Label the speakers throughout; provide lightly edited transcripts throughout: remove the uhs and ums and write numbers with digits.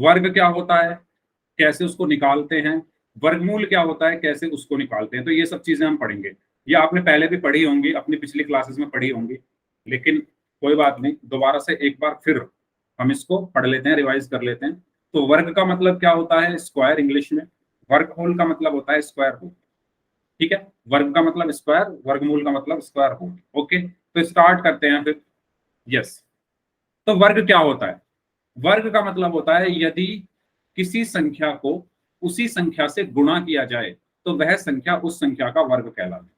Speaker 1: वर्ग क्या होता है, कैसे उसको निकालते हैं, वर्गमूल क्या होता है, कैसे उसको निकालते हैं। तो ये सब चीजें हम पढ़ेंगे। ये आपने पहले भी पढ़ी होंगी, अपनी पिछली क्लासेस में पढ़ी होंगी, लेकिन कोई बात नहीं, दोबारा से एक बार फिर हम इसको पढ़ लेते हैं, रिवाइज कर लेते हैं। तो वर्ग का मतलब क्या होता है स्क्वायर इंग्लिश में, वर्गमूल का मतलब होता है स्क्वायर रूट। ठीक है, वर्ग का मतलब स्क्वायर, वर्गमूल का मतलब स्क्वायर रूट। ओके, तो स्टार्ट करते हैं फिर। यस, तो वर्ग क्या होता है? वर्ग का मतलब होता है यदि किसी संख्या को उसी संख्या से गुणा किया जाए तो वह संख्या उस संख्या का वर्ग कहलाती है।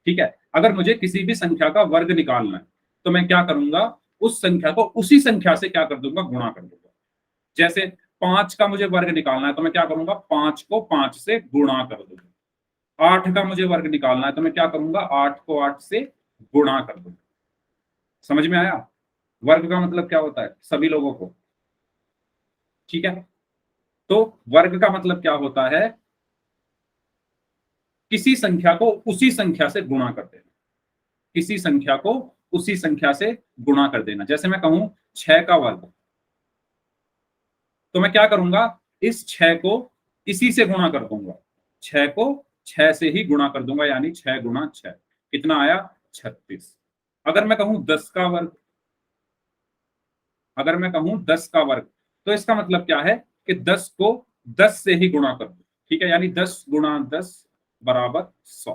Speaker 1: ठीक है, अगर मुझे किसी भी संख्या का वर्ग निकालना है तो मैं क्या करूंगा, उस संख्या को उसी संख्या से क्या कर दूंगा, गुणा कर दूंगा। जैसे 5 का मुझे वर्ग निकालना है तो मैं क्या करूंगा, 5 को 5 से गुणा कर दूंगा। 8 का मुझे वर्ग निकालना है तो मैं क्या करूंगा, 8 को 8 से गुणा कर दूंगा। समझ में आया? वर्ग का मतलब क्या होता है सभी लोगों को? ठीक है, तो वर्ग का मतलब क्या होता है, किसी संख्या को उसी संख्या से गुणा कर देना, किसी संख्या को उसी संख्या से गुणा कर देना। जैसे मैं कहूं 6 का वर्ग, तो मैं क्या करूंगा, इस 6 को इसी से गुणा कर दूंगा, 6 को 6 से ही गुणा कर दूंगा, यानी 6 गुणा 6 कितना आया, 36। अगर मैं कहूं 10 का वर्ग, अगर मैं कहूं 10 का वर्ग, तो इसका मतलब क्या है कि 10 को 10 से ही गुणा कर दो। ठीक है, यानी 10 गुणा 10 बराबर 100।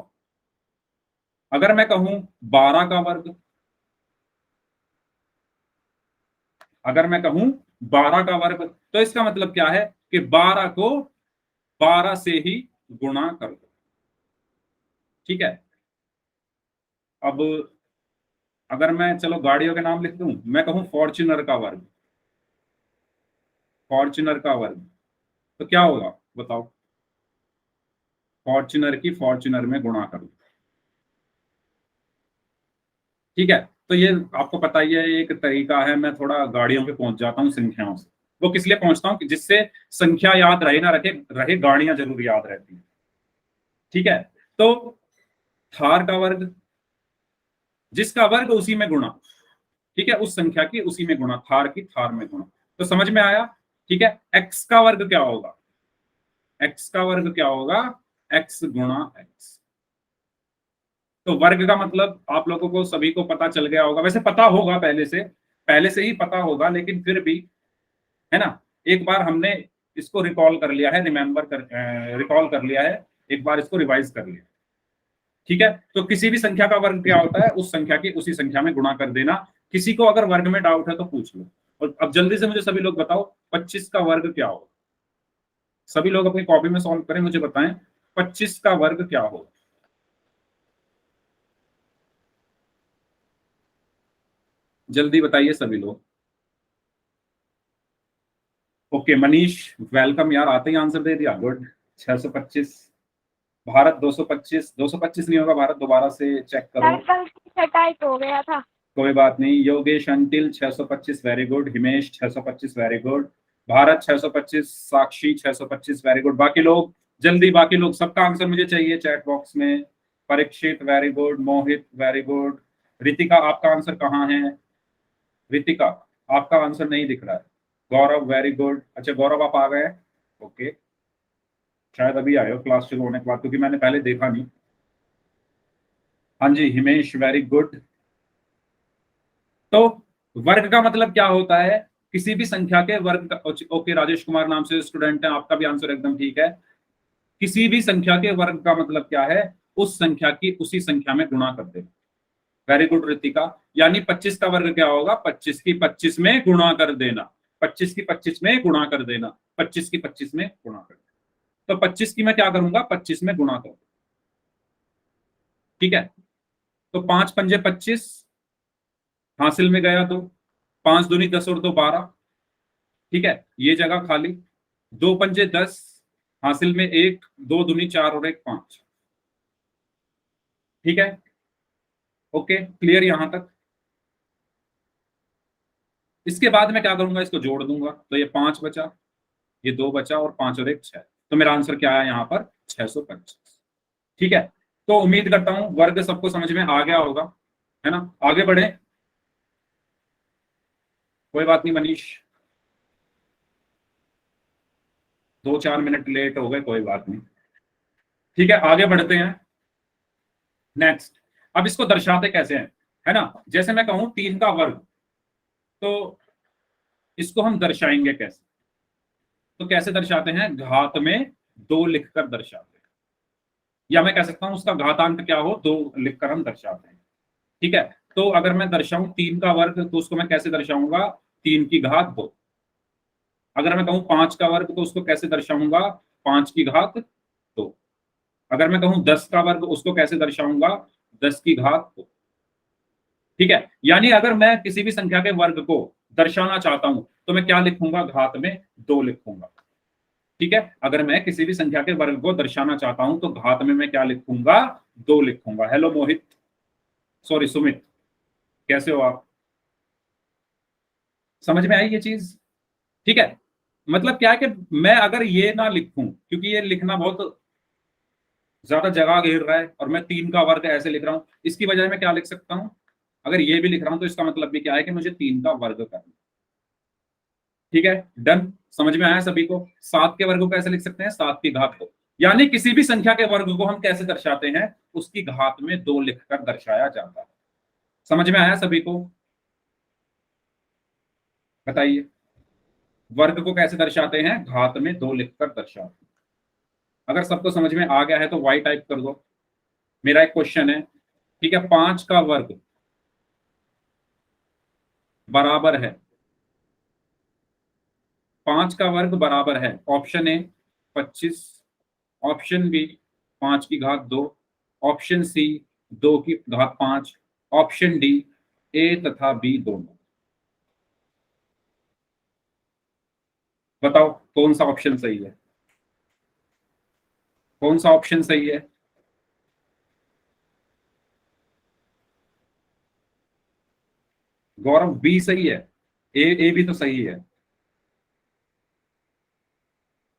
Speaker 1: अगर मैं कहूं 12 का वर्ग, अगर मैं कहूं 12 का वर्ग, तो इसका मतलब क्या है कि 12 को 12 से ही गुणा कर दो। ठीक है, अब अगर मैं चलो गाड़ियों के नाम लिख दूं, मैं कहूं फॉर्च्यूनर का वर्ग, फॉर्च्यूनर का वर्ग, तो क्या होगा बताओ, फॉर्च्यूनर की फॉर्च्यूनर में गुणा करो। ठीक है, तो ये आपको पता ही है, एक तरीका है, मैं थोड़ा गाड़ियों पे पहुंच जाता हूँ संख्याओं से। वो किस लिए पहुंचता हूँ कि जिससे संख्या याद रहे ना रखे रहे, गाड़ियां जरूर याद रहती हैं। ठीक है, तो थार का वर्ग, जिसका वर्ग उसी में गुणा। ठीक है, उस संख्या की उसी में गुणा, थार की थार में गुणा। तो समझ में आया? ठीक है, एक्स का वर्ग क्या होगा, एक्स का वर्ग क्या होगा, एक्स गुणा एक्स। तो वर्ग का मतलब आप लोगों को सभी को पता चल गया होगा, वैसे पता होगा पहले से ही पता होगा, लेकिन फिर भी है ना, एक बार हमने इसको रिकॉल कर लिया है, रिकॉल कर लिया है, एक बार इसको रिवाइज कर लिया। ठीक है, तो किसी भी संख्या का वर्ग क्या होता है, उस संख्या की उसी संख्या में गुणा कर देना। किसी को अगर वर्ग में डाउट है तो पूछ लो। और अब जल्दी से मुझे सभी लोग बताओ 25 का वर्ग क्या होगा। सभी लोग अपनी कॉपी में सॉल्व करें, मुझे बताएं 25 का वर्ग क्या होगा। जल्दी बताइए सभी लोग। ओके मनीष, वेलकम यार, आते ही आंसर दे दिया, गुड। 625। भारत 225, 225 नहीं होगा भारत, दोबारा से चेक करो।
Speaker 2: टाइप हो गया था।
Speaker 1: कोई बात नहीं। Yogesh until 625, very good. Himesh 625, very good. Bharat 625, साक्षी 625, वेरी गुड। बाकी लोग जल्दी, बाकी लोग सबका आंसर मुझे चाहिए चैट बॉक्स में। परीक्षित वेरी गुड, मोहित वेरी गुड। रितिका आपका आंसर कहाँ है? रितिका आपका आंसर नहीं दिख रहा है। गौरव वेरी गुड, अच्छा गौरव आप आ गए, ओके। शायद अभी आए हो क्लास शुरू होने के बाद, क्योंकि मैंने पहले देखा नहीं। हाँ जी हिमेश वेरी गुड। तो वर्ग का मतलब क्या होता है, किसी भी संख्या के वर्ग का। ओके राजेश कुमार नाम से स्टूडेंट है, आपका भी आंसर एकदम ठीक है। किसी भी संख्या के वर्ग का मतलब क्या है, उस संख्या की उसी संख्या में गुणा कर दे। Very good Ritika. यानी 25 का वर्ग क्या होगा, 25 की 25 में गुणा कर देना, 25 की 25 में गुणा कर देना, 25 की 25 में गुणा कर देना। तो 25 की मैं क्या करूंगा, 25 में गुणा कर। ठीक है, तो 5 पंजे 25, हासिल में गया 2, 5 दूनी 10 और 2 12। ठीक है, ये जगह खाली। 2 पंजे 10, हासिल में 1, 2 दूनी 4 और 1 5। ठीक है, ओके क्लियर यहां तक। इसके बाद मैं क्या करूंगा, इसको जोड़ दूंगा, तो ये 5 बचा, ये 2 बचा, और 5 और 1 6। तो मेरा आंसर क्या आया यहाँ पर, 625। ठीक है, तो उम्मीद करता हूं वर्ग सबको समझ में आ गया होगा, है ना। आगे बढ़े, कोई बात नहीं मनीष। 2-4 मिनट लेट हो गए, कोई बात नहीं। ठीक है, आगे बढ़ते हैं। नेक्स्ट, अब इसको दर्शाते कैसे हैं, है ना। जैसे मैं कहूं 3 का वर्ग, तो इसको हम दर्शाएंगे कैसे? तो कैसे दर्शाते हैं? घात में 2 लिखकर दर्शाते हैं, या मैं कह सकता हूं उसका घातांक क्या हो, 2 लिखकर हम दर्शाते हैं। ठीक है, तो अगर मैं दर्शाऊं 3 का वर्ग, तो उसको मैं कैसे दर्शाऊंगा? 3 की घात 2। अगर मैं कहूं 5 का वर्ग, तो उसको कैसे दर्शाऊंगा? 5 की घात 2। अगर मैं कहूं 10 का वर्ग, उसको कैसे दर्शाऊंगा? 10 की घात 2। ठीक है, यानी अगर मैं किसी भी संख्या के वर्ग को दर्शाना चाहता हूं, तो मैं क्या लिखूंगा? घात में 2 लिखूंगा। ठीक है, अगर मैं किसी भी संख्या के वर्ग को दर्शाना चाहता हूं, तो घात में मैं क्या लिखूंगा? 2 लिखूंगा। हेलो मोहित, सॉरी सुमित, कैसे हो आप? समझ में आई ये चीज? ठीक है, मतलब क्या है कि मैं अगर ये ना लिखूं, क्योंकि ये लिखना बहुत ज्यादा जगह घेर रहा है, और मैं 3 का वर्ग ऐसे लिख रहा हूं, इसकी बजाय मैं क्या लिख सकता हूं? अगर ये भी लिख रहा हूं, तो इसका मतलब भी क्या है कि मुझे 3 का वर्ग करना। ठीक है, डन। समझ में आया सभी को? 7 के वर्ग को कैसे लिख सकते हैं? 7 की घात 2। यानी किसी भी संख्या के वर्ग को हम कैसे दर्शाते हैं? उसकी घात में 2 लिखकर दर्शाया जाता है। समझ में आया सभी को? बताइए, वर्ग को कैसे दर्शाते हैं? घात में 2 लिखकर दर्शाते हैं। अगर सबको समझ में आ गया है तो वाई टाइप कर दो। मेरा एक क्वेश्चन है, ठीक है, 5 का वर्ग बराबर है, 5 का वर्ग बराबर है, ऑप्शन ए 25, ऑप्शन बी 5 की घात 2, ऑप्शन सी 2 की घात 5, ऑप्शन डी ए तथा बी दोनों। बताओ कौन सा ऑप्शन सही है? कौन सा ऑप्शन सही है? गौरव, बी सही है। ए भी तो सही है।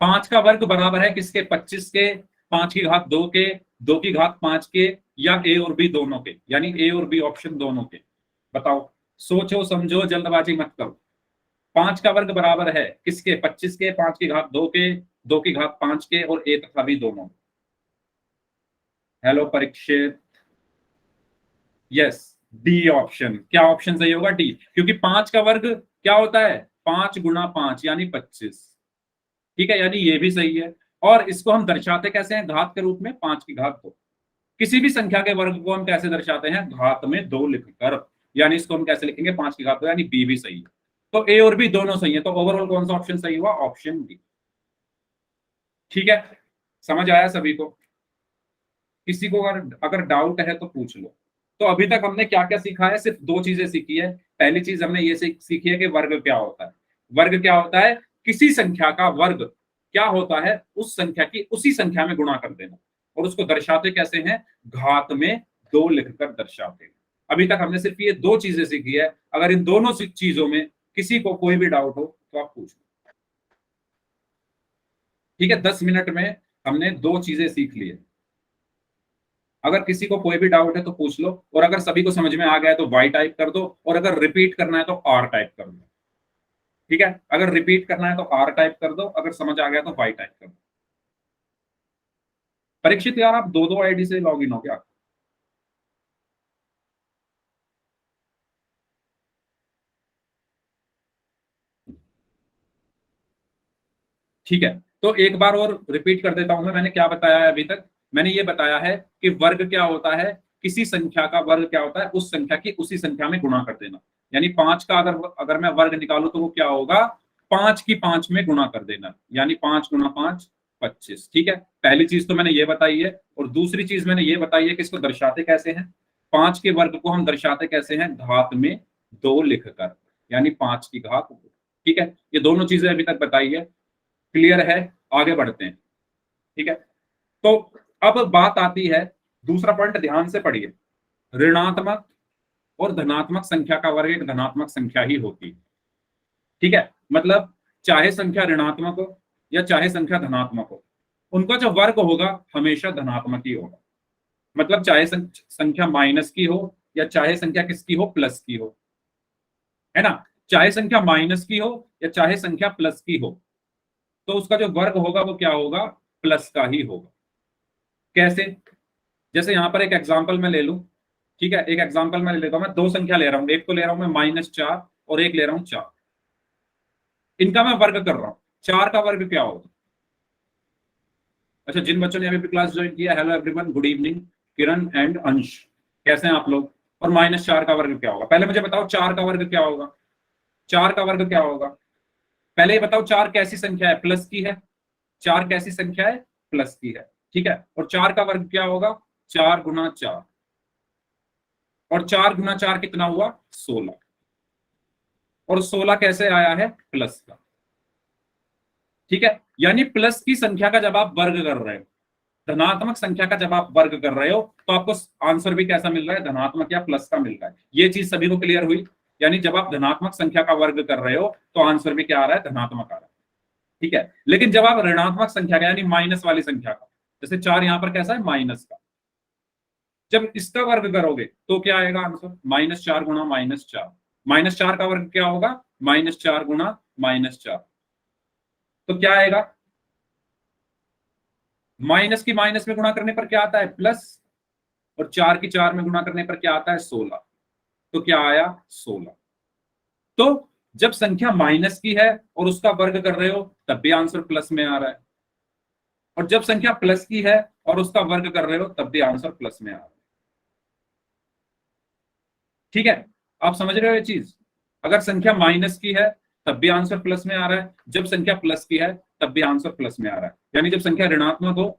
Speaker 1: 5 का वर्ग बराबर है किसके? 25 के, 5 की घात 2 के, 2 की घात 5 के, या ए और बी दोनों के, यानी ए और बी ऑप्शन दोनों के। बताओ, सोचो समझो, जल्दबाजी मत करो। 5 का वर्ग बराबर है किसके? 25 के, 5 की घात 2 के, 2 की घात 5 के, और ए तथा बी दोनों। Hello Parikshit, yes, D option. क्या ऑप्शन सही होगा? डी, क्योंकि 5 का वर्ग क्या होता है? 5 गुणा 5 यानी 25। ठीक है, यानी ये भी सही है। और इसको हम दर्शाते कैसे हैं? घात के रूप में, 5 की घात 2। किसी भी संख्या के वर्ग को हम कैसे दर्शाते हैं? घात में 2 लिखकर। यानी इसको हम कैसे लिखेंगे? 5 की घात 2, यानी बी भी सही है। तो ए और बी दोनों सही है, तो ओवरऑल कौन सा ऑप्शन सही हुआ? Option D. ठीक है, समझ आया सभी को? किसी को अगर डाउट है तो पूछ लो। तो अभी तक हमने क्या क्या सीखा है? सिर्फ 2 चीजें सीखी है। पहली चीज हमने ये सीखी है कि वर्ग क्या होता है। वर्ग क्या होता है? किसी संख्या का वर्ग क्या होता है? उस संख्या की उसी संख्या में गुणा कर देना। और उसको दर्शाते कैसे हैं? घात में 2 लिखकर दर्शाते हैं। अभी तक हमने सिर्फ ये 2 चीजें सीखी है। अगर इन दोनों चीजों में किसी को कोई भी डाउट हो तो आप पूछ लो। ठीक है, 10 मिनट में हमने 2 चीजें सीख ली है। अगर किसी को कोई भी डाउट है तो पूछ लो, और अगर सभी को समझ में आ गया है तो वाई टाइप कर दो, और अगर रिपीट करना है तो आर टाइप कर दो। ठीक है, अगर रिपीट करना है तो आर टाइप कर दो, अगर समझ आ गया तो वाई टाइप कर दो। परीक्षित यार, आप 2-2 आईडी से लॉग इन हो गया? ठीक है, तो एक बार और रिपीट कर देता हूं मैं। मैंने क्या बताया है अभी तक? मैंने ये बताया है कि वर्ग क्या होता है? किसी संख्या का वर्ग क्या होता है? उस संख्या की उसी संख्या में गुणा कर देना। यानी 5 का अगर अगर मैं वर्ग निकालू तो वो क्या होगा? 5 की 5 में गुणा कर देना, यानी 5 गुणा 5 25। ठीक है, पहली चीज तो मैंने ये बताई है। और दूसरी चीज मैंने ये बताई है कि इसको दर्शाते कैसे हैं? 5 के वर्ग को हम दर्शाते कैसे हैं? घात में 2 लिखकर, यानी 5 की घात 2। ठीक है, ये दोनों चीजें अभी तक बताई है। क्लियर है? आगे बढ़ते हैं। ठीक है, तो अब बात आती है, दूसरा पॉइंट ध्यान से पढ़िए। ऋणात्मक और धनात्मक संख्या का वर्ग एक धनात्मक संख्या ही होती है। ठीक है, मतलब चाहे संख्या ऋणात्मक हो या चाहे संख्या धनात्मक हो, उनका जो वर्ग होगा हमेशा धनात्मक ही होगा। मतलब चाहे संख्या माइनस की हो या चाहे संख्या किसकी हो? प्लस की हो, है ना। चाहे संख्या माइनस की हो या चाहे संख्या प्लस की हो, तो उसका जो वर्ग होगा वो क्या होगा, प्लस का ही होगा। कैसे, जैसे यहां पर एक एग्जांपल मैं ले लूं, ठीक है, एक एग्जांपल मैं ले लेता हूं, मैं दो संख्या ले रहा हूं, एक को ले रहा हूं मैं -4 और एक ले रहा हूं 4, इनका मैं वर्ग कर रहा हूं, 4 का वर्ग क्या होगा। अच्छा, जिन बच्चों ने अभी क्लास ज्वाइन किया, hello everyone, good evening, Kiran and अंश, कैसे हैं आप लोग। और -4 का वर्ग क्या होगा, पहले मुझे बताओ 4 का वर्ग क्या होगा, 4 का वर्ग क्या होगा, पहले ये बताओ 4 कैसी संख्या है, प्लस की है, 4 कैसी संख्या है, प्लस की है, ठीक है। और 4 का वर्ग क्या होगा, 4 गुना 4, और 4 गुना 4 कितना हुआ, 16, और 16 कैसे आया है, प्लस का, ठीक है। यानी प्लस की संख्या का जब आप वर्ग कर रहे हो, धनात्मक संख्या का जब आप वर्ग कर रहे हो, तो आपको आंसर भी कैसा मिल रहा है, धनात्मक या प्लस का मिल रहा है। ये चीज सभी को क्लियर हुई, यानी जब आप धनात्मक संख्या का वर्ग कर रहे हो तो आंसर भी क्या आ रहा है, धनात्मक आ रहा है, ठीक है। लेकिन जब आप ऋणात्मक संख्या का यानी माइनस वाली संख्या का, जैसे 4 यहां पर कैसा है, माइनस का, जब इसका वर्ग करोगे तो क्या आएगा आंसर, -4 गुणा -4, -4 का वर्ग क्या होगा, -4 गुणा -4, तो क्या आएगा, माइनस की माइनस में गुणा करने पर क्या आता है, प्लस, और 4 की 4 में गुणा करने पर क्या आता है, 16, तो क्या आया, 16। तो जब संख्या माइनस की है और उसका वर्ग कर रहे हो तब भी आंसर प्लस में आ रहा है, और जब संख्या प्लस की है और उसका वर्ग कर रहे हो तब भी आंसर प्लस में आ रहा है, ठीक है। आप समझ रहे हो ये चीज, अगर संख्या माइनस की है तब भी आंसर प्लस में आ रहा है, जब संख्या प्लस की है तब भी आंसर प्लस में आ रहा है, यानी जब संख्या ऋणात्मक हो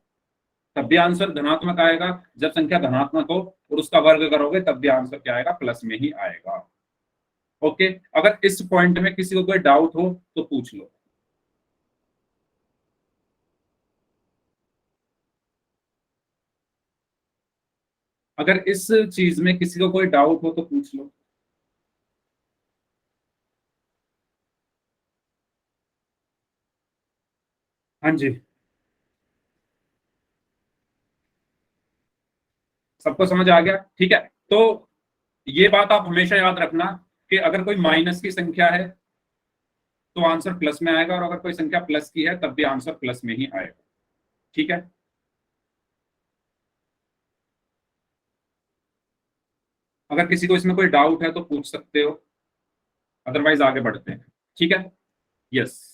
Speaker 1: तब भी आंसर धनात्मक आएगा, जब संख्या धनात्मक हो और उसका वर्ग करोगे तब भी आंसर क्या आएगा, प्लस में ही आएगा। ओके, अगर इस पॉइंट में किसी को कोई डाउट हो तो पूछ लो। अगर इस चीज में किसी को कोई डाउट हो तो पूछ लो। हाँ जी, सबको समझ आ गया, ठीक है। तो ये बात आप हमेशा याद रखना कि अगर कोई माइनस की संख्या है तो आंसर प्लस में आएगा, और अगर कोई संख्या प्लस की है तब भी आंसर प्लस में ही आएगा, ठीक है। अगर किसी को इसमें कोई डाउट है तो पूछ सकते हो, अदरवाइज आगे बढ़ते हैं, ठीक है। यस,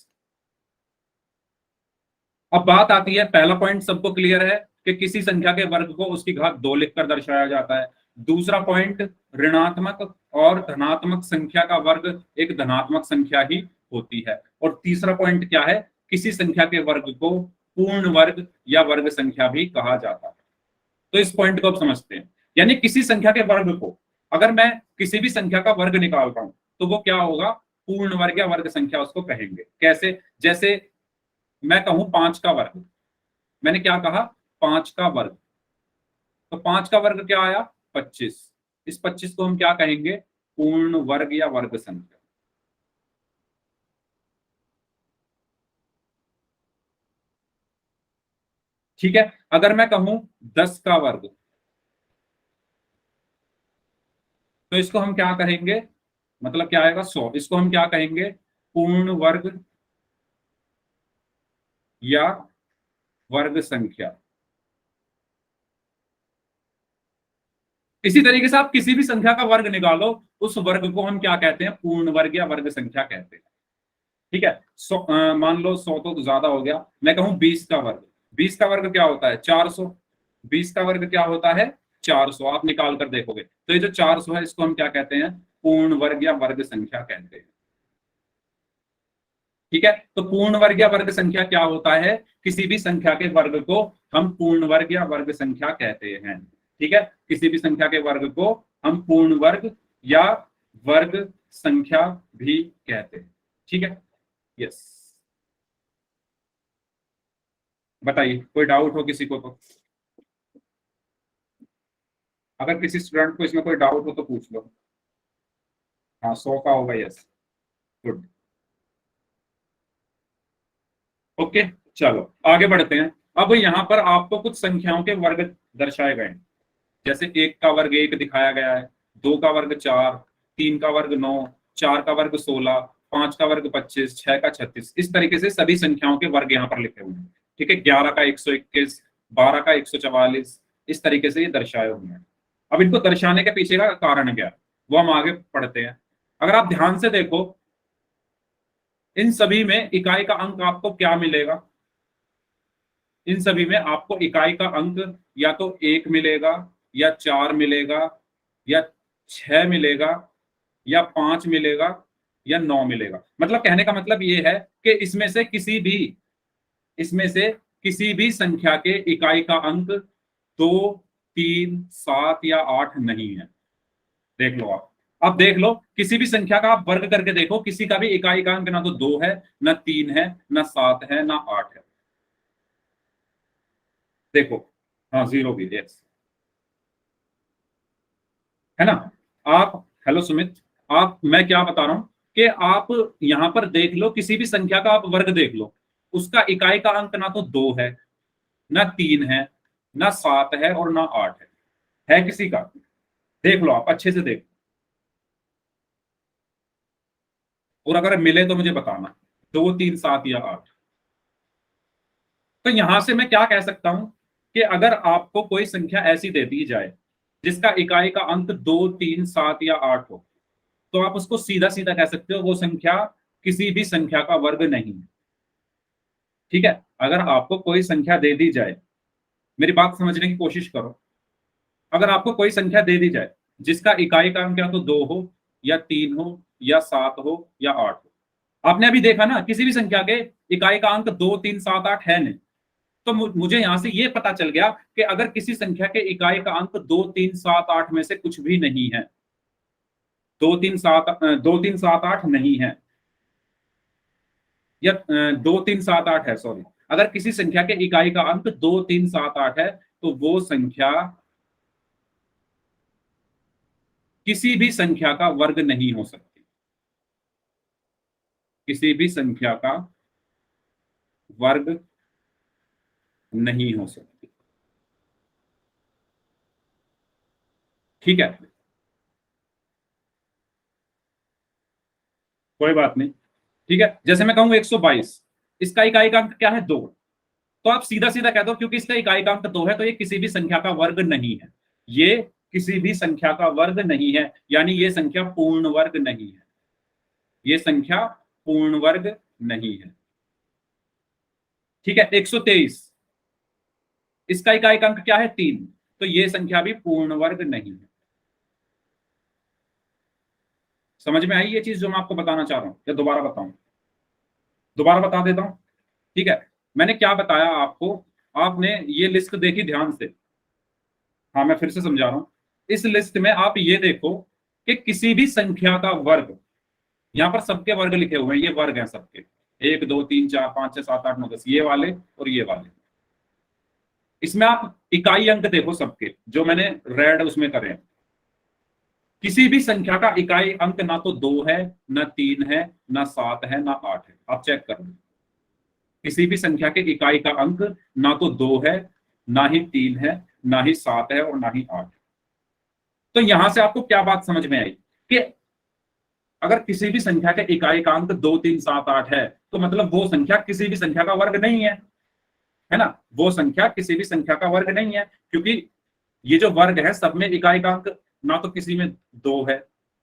Speaker 1: अब बात आती है, पहला पॉइंट सबको क्लियर है कि किसी संख्या के वर्ग को उसकी घात 2 लिखकर दर्शाया जाता है। दूसरा पॉइंट, ऋणात्मक और धनात्मक संख्या का वर्ग एक धनात्मक संख्या ही होती है। और तीसरा पॉइंट क्या है, किसी संख्या के वर्ग को पूर्ण वर्ग या वर्ग संख्या भी कहा जाता है। तो इस पॉइंट को आप समझते हैं, यानी किसी संख्या के वर्ग को अगर मैं किसी भी संख्या का वर्ग निकाल रहा हूं तो वो क्या होगा, पूर्ण वर्ग या वर्ग संख्या उसको कहेंगे। कैसे, जैसे मैं कहूं 5 का वर्ग, मैंने क्या कहा, 5 का वर्ग, तो 5 का वर्ग क्या आया, 25, इस 25 को हम क्या कहेंगे, पूर्ण वर्ग या वर्ग संख्या, ठीक है। अगर मैं कहूं 10 का वर्ग, तो इसको हम क्या कहेंगे, मतलब क्या आएगा, 100, इसको हम क्या कहेंगे, पूर्ण वर्ग या वर्ग संख्या। इसी तरीके से आप किसी भी संख्या का वर्ग निकालो, उस वर्ग को हम क्या कहते हैं, पूर्ण वर्ग या वर्ग संख्या कहते हैं, ठीक है। मान लो 100 तो ज्यादा हो गया, मैं कहूं 20 का वर्ग, 20 का वर्ग क्या होता है, 400, 20 का वर्ग क्या होता है, 400, आप निकाल कर देखोगे तो ये जो 400 है इसको हम क्या कहते हैं, पूर्ण वर्ग या वर्ग संख्या कहते हैं, ठीक है। तो पूर्ण वर्ग या वर्ग संख्या क्या होता है, किसी भी संख्या के वर्ग को हम पूर्ण वर्ग या वर्ग संख्या कहते हैं, ठीक है। किसी भी संख्या के वर्ग को हम पूर्ण वर्ग या वर्ग संख्या भी कहते हैं, ठीक है। यस, बताइए, कोई डाउट हो किसी को तो, अगर किसी स्टूडेंट को इसमें कोई डाउट हो तो पूछ लो। हाँ, 100 का होगा, यस, गुड, ओके। चलो आगे बढ़ते हैं। अब यहाँ पर आपको कुछ संख्याओं के वर्ग दर्शाए गए हैं, जैसे 1 का वर्ग 1 दिखाया गया है, 2 का वर्ग 4, 3 का वर्ग 9, 4 का वर्ग 16, 5 का वर्ग 25, 6 का 36, इस तरीके से सभी संख्याओं के वर्ग यहाँ पर लिखे हुए हैं। ठीक है, 11 का 121, 12 का 144, इस तरीके से ये दर्शाए हुए हैं। अब इनको दर्शाने के पीछे का कारण क्या है वो हम आगे पढ़ते हैं। अगर आप ध्यान से देखो, इन सभी में इकाई का अंक आपको क्या मिलेगा? इन सभी में आपको इकाई का अंक या तो 1 मिलेगा, या 4 मिलेगा, या 6 मिलेगा, या 5 मिलेगा, या 9 मिलेगा। मतलब कहने का मतलब ये है कि इसमें से किसी भी संख्या के इकाई का अंक 2, 3, 7 या 8 नहीं है। देख लो आप, अब देख लो, किसी भी संख्या का आप वर्ग करके देखो, किसी का भी इकाई का अंक ना तो 2 है, ना 3 है, ना 7 है, ना 8 है। देखो, हाँ 0 भी, यस, है ना। आप, हेलो सुमित, आप, मैं क्या बता रहा हूं कि आप यहां पर देख लो, किसी भी संख्या का आप वर्ग देख लो, उसका इकाई का अंक ना तो 2 है, ना 3 है, ना 7 है, और ना 8 है किसी का? देख लो आप, अच्छे से देख, और अगर मिले तो मुझे बताना, 2, 3, 7 या 8। तो यहां से मैं क्या कह सकता हूं कि अगर आपको कोई संख्या ऐसी दे दी जाए जिसका इकाई का अंक 2, 3, 7 या 8 हो, तो आप उसको सीधा सीधा कह सकते हो वो संख्या किसी भी संख्या का वर्ग नहीं है। ठीक है, अगर आपको कोई संख्या दे दी जाए, मेरी बात समझने की कोशिश करो, अगर आपको कोई संख्या दे दी जाए जिसका इकाई का अंक या तो 2 हो, या 3 हो, या 7 हो, या 8 हो, आपने अभी देखा ना, किसी भी संख्या के इकाई का अंक 2, 3, 7, 8 है नहीं। तो मुझे यहां से ये पता चल गया कि अगर किसी संख्या के इकाई का अंक 2, 3, 7, 8 में से कुछ भी नहीं है, 2, 3, 7, 2, 3, 7, 8 नहीं है, या 2, 3, 7, 8 है, सॉरी, अगर किसी संख्या के इकाई का अंक 2, 3, 7, 8 है, तो वो संख्या किसी भी संख्या का वर्ग नहीं हो सकती। किसी भी संख्या का वर्ग नहीं हो सकती। ठीक है, कोई बात नहीं। ठीक है, जैसे मैं कहूं 122, इसका इकाई का अंक क्या है? 2। तो आप सीधा सीधा कह दो, क्योंकि इसका इकाई का अंक 2 है, तो ये किसी भी संख्या का वर्ग नहीं है। ये किसी भी संख्या का वर्ग नहीं है, यानी ये संख्या पूर्ण वर्ग नहीं है। ये संख्या पूर्ण वर्ग नहीं है। ठीक है, 123, इसका इकाई का अंक क्या है? 3, तो ये संख्या भी पूर्ण वर्ग नहीं है। समझ में आई ये चीज जो मैं आपको बताना चाह रहा हूं, या दोबारा बताऊं? दोबारा बता देता हूं। ठीक है, मैंने क्या बताया आपको, आपने ये लिस्ट देखी ध्यान से, हाँ मैं फिर से समझा रहा हूं। इस लिस्ट में आप ये देखो कि किसी भी संख्या का वर्ग, यहाँ पर सबके वर्ग लिखे हुए हैं, ये वर्ग हैं सबके, 1, 2, 3, 4, 5, 6, 7, 8, 9, 10, ये वाले और ये वाले। इसमें आप इकाई अंक देखो सबके, जो मैंने रेड उसमें करे हैं। किसी भी संख्या का इकाई अंक ना तो 2 है, ना 3 है, ना 7 है, ना 8 है। आप चेक कर लो, किसी भी संख्या के इकाई का अंक ना तो 2 है, ना ही 3 है, ना ही 7 है, और ना ही 8 है। तो यहां से आपको क्या बात समझ में आई कि अगर किसी भी संख्या के इकाई का अंक 2, 3, 7, 8 है, तो मतलब वो संख्या किसी भी संख्या का वर्ग नहीं है ना। वो संख्या किसी भी संख्या का वर्ग नहीं है, क्योंकि ये जो वर्ग है सब में इकाई का अंक ना तो किसी में 2 है,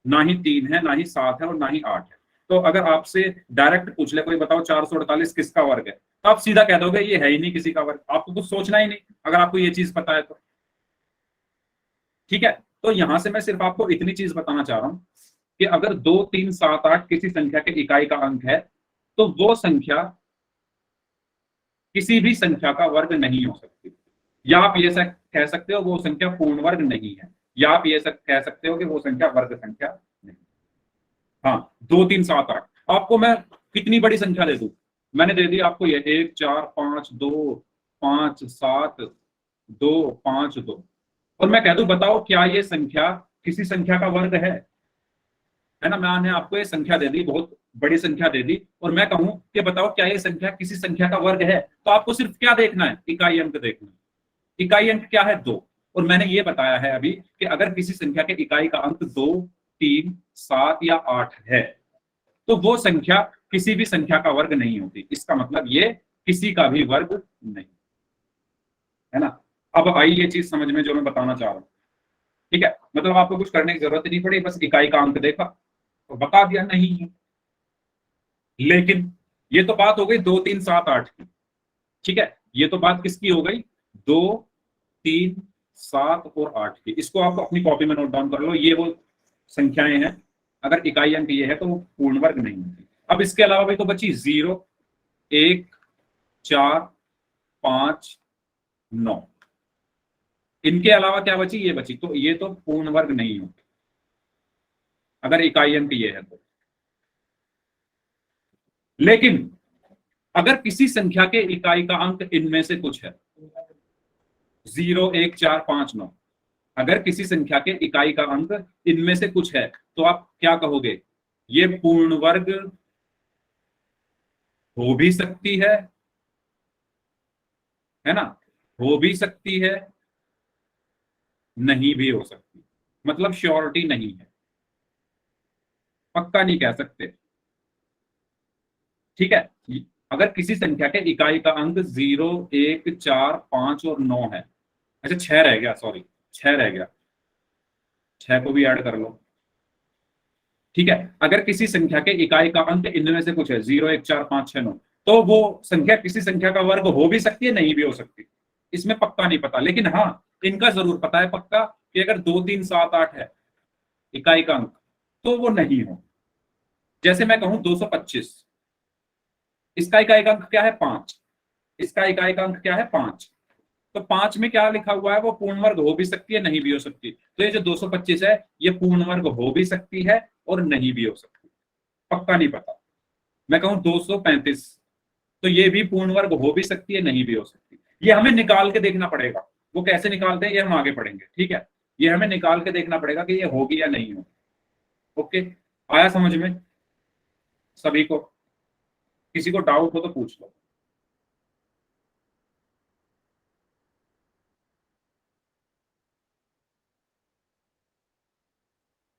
Speaker 1: ना ही 3 है, ना ही 7 है, और ना ही 8 है। तो अगर आपसे डायरेक्ट पूछ ले कोई, बताओ 448 किसका वर्ग है, तो आप सीधा कह दोगे ये है ही नहीं किसी का वर्ग, आपको कुछ सोचना ही नहीं, अगर आपको ये चीज पता है तो। ठीक है, तो यहां से मैं सिर्फ आपको इतनी चीज बताना चाह रहा हूं कि अगर 2, 3, 7, 8 किसी संख्या के इकाई का अंक है, तो वो संख्या किसी भी संख्या का वर्ग नहीं हो सकती। या आप ये कह सकते हो वो संख्या पूर्ण वर्ग नहीं है, या आप ये कह सकते हो कि वो संख्या वर्ग संख्या नहीं। हाँ, 2, 3, 7, 8 आपको मैं कितनी बड़ी संख्या दे दूं? मैंने दे दी आपको ये 1, 4, 5, 2, 5, 7, 2, 5, 2, और मैं कह दूं बताओ क्या ये संख्या किसी संख्या का वर्ग है ना। मैंने आपको ये संख्या दे दी, बहुत बड़ी संख्या दे दी, और मैं कहूं कि बताओ क्या ये संख्या किसी संख्या का वर्ग है, तो आपको सिर्फ क्या देखना है? इकाई अंक देखना है। इकाई अंक क्या है? 2। और मैंने ये बताया है अभी कि अगर किसी संख्या के इकाई का अंक 2, 3, 7 या 8 है, तो वो संख्या किसी भी संख्या का वर्ग नहीं होती। इसका मतलब ये किसी का भी वर्ग नहीं, है ना। अब आई ये चीज समझ में जो मैं बताना चाह रहा हूं, ठीक है। मतलब आपको कुछ करने की जरूरत नहीं पड़ी, बस इकाई का अंक देखा तो बता दिया नहीं है। लेकिन ये तो बात हो गई 2 3 7 8 की, ठीक है। ये तो बात किसकी हो गई, 2 3 7 और 8 की। इसको आप अपनी कॉपी में नोट डाउन कर लो, ये वो संख्याएं हैं। अगर इकाई अंक ये है तो वो पूर्ण वर्ग नहीं होती। अब इसके अलावा भी तो बची 0 1 4 5 9, इनके अलावा क्या बची, ये बची, तो ये तो पूर्ण वर्ग नहीं होती अगर इकाई अंक ये है तो। लेकिन अगर किसी संख्या के इकाई का अंक इनमें से कुछ है, 0 1 4 5 9, अगर किसी संख्या के इकाई का अंक इनमें से कुछ है तो आप क्या कहोगे, ये पूर्ण वर्ग हो भी सकती है ना, हो भी सकती है, नहीं भी हो सकती। मतलब श्योरिटी नहीं है, पक्का नहीं कह सकते, ठीक है। अगर किसी संख्या के इकाई का अंक 0 1 4 5 और 9 है, अच्छा 6 रह गया, सॉरी 6 रह गया, 6 को भी ऐड कर लो, ठीक है। अगर किसी संख्या के इकाई का अंक इनमें से कुछ है, 0 1 4 5 6 9, तो वो संख्या किसी संख्या का वर्ग हो भी सकती है, नहीं भी हो सकती। इसमें पक्का नहीं पता, लेकिन हाँ इनका जरूर पता है पक्का कि अगर 2 3 7 8 है इकाई का अंक तो वो नहीं हो। जैसे मैं कहूं 225, इसका इकाई का अंक क्या है 5, इसका इकाई का अंक क्या है 5, तो 5 में क्या लिखा हुआ है, वो पूर्ण वर्ग हो भी सकती है, नहीं भी हो सकती। तो ये जो 225 है ये पूर्ण वर्ग हो भी सकती है और नहीं भी हो सकती, पक्का नहीं पता। मैं कहूं 235, तो ये भी पूर्ण वर्ग हो भी सकती है, नहीं भी हो सकती। ये हमें निकाल के देखना पड़ेगा, वो कैसे निकालते हैं ये हम आगे पढ़ेंगे, ठीक है। ये हमें निकाल के देखना पड़ेगा कि ये होगी या नहीं होगी। ओके, आया समझ में सभी को? किसी को डाउट हो तो पूछ लो।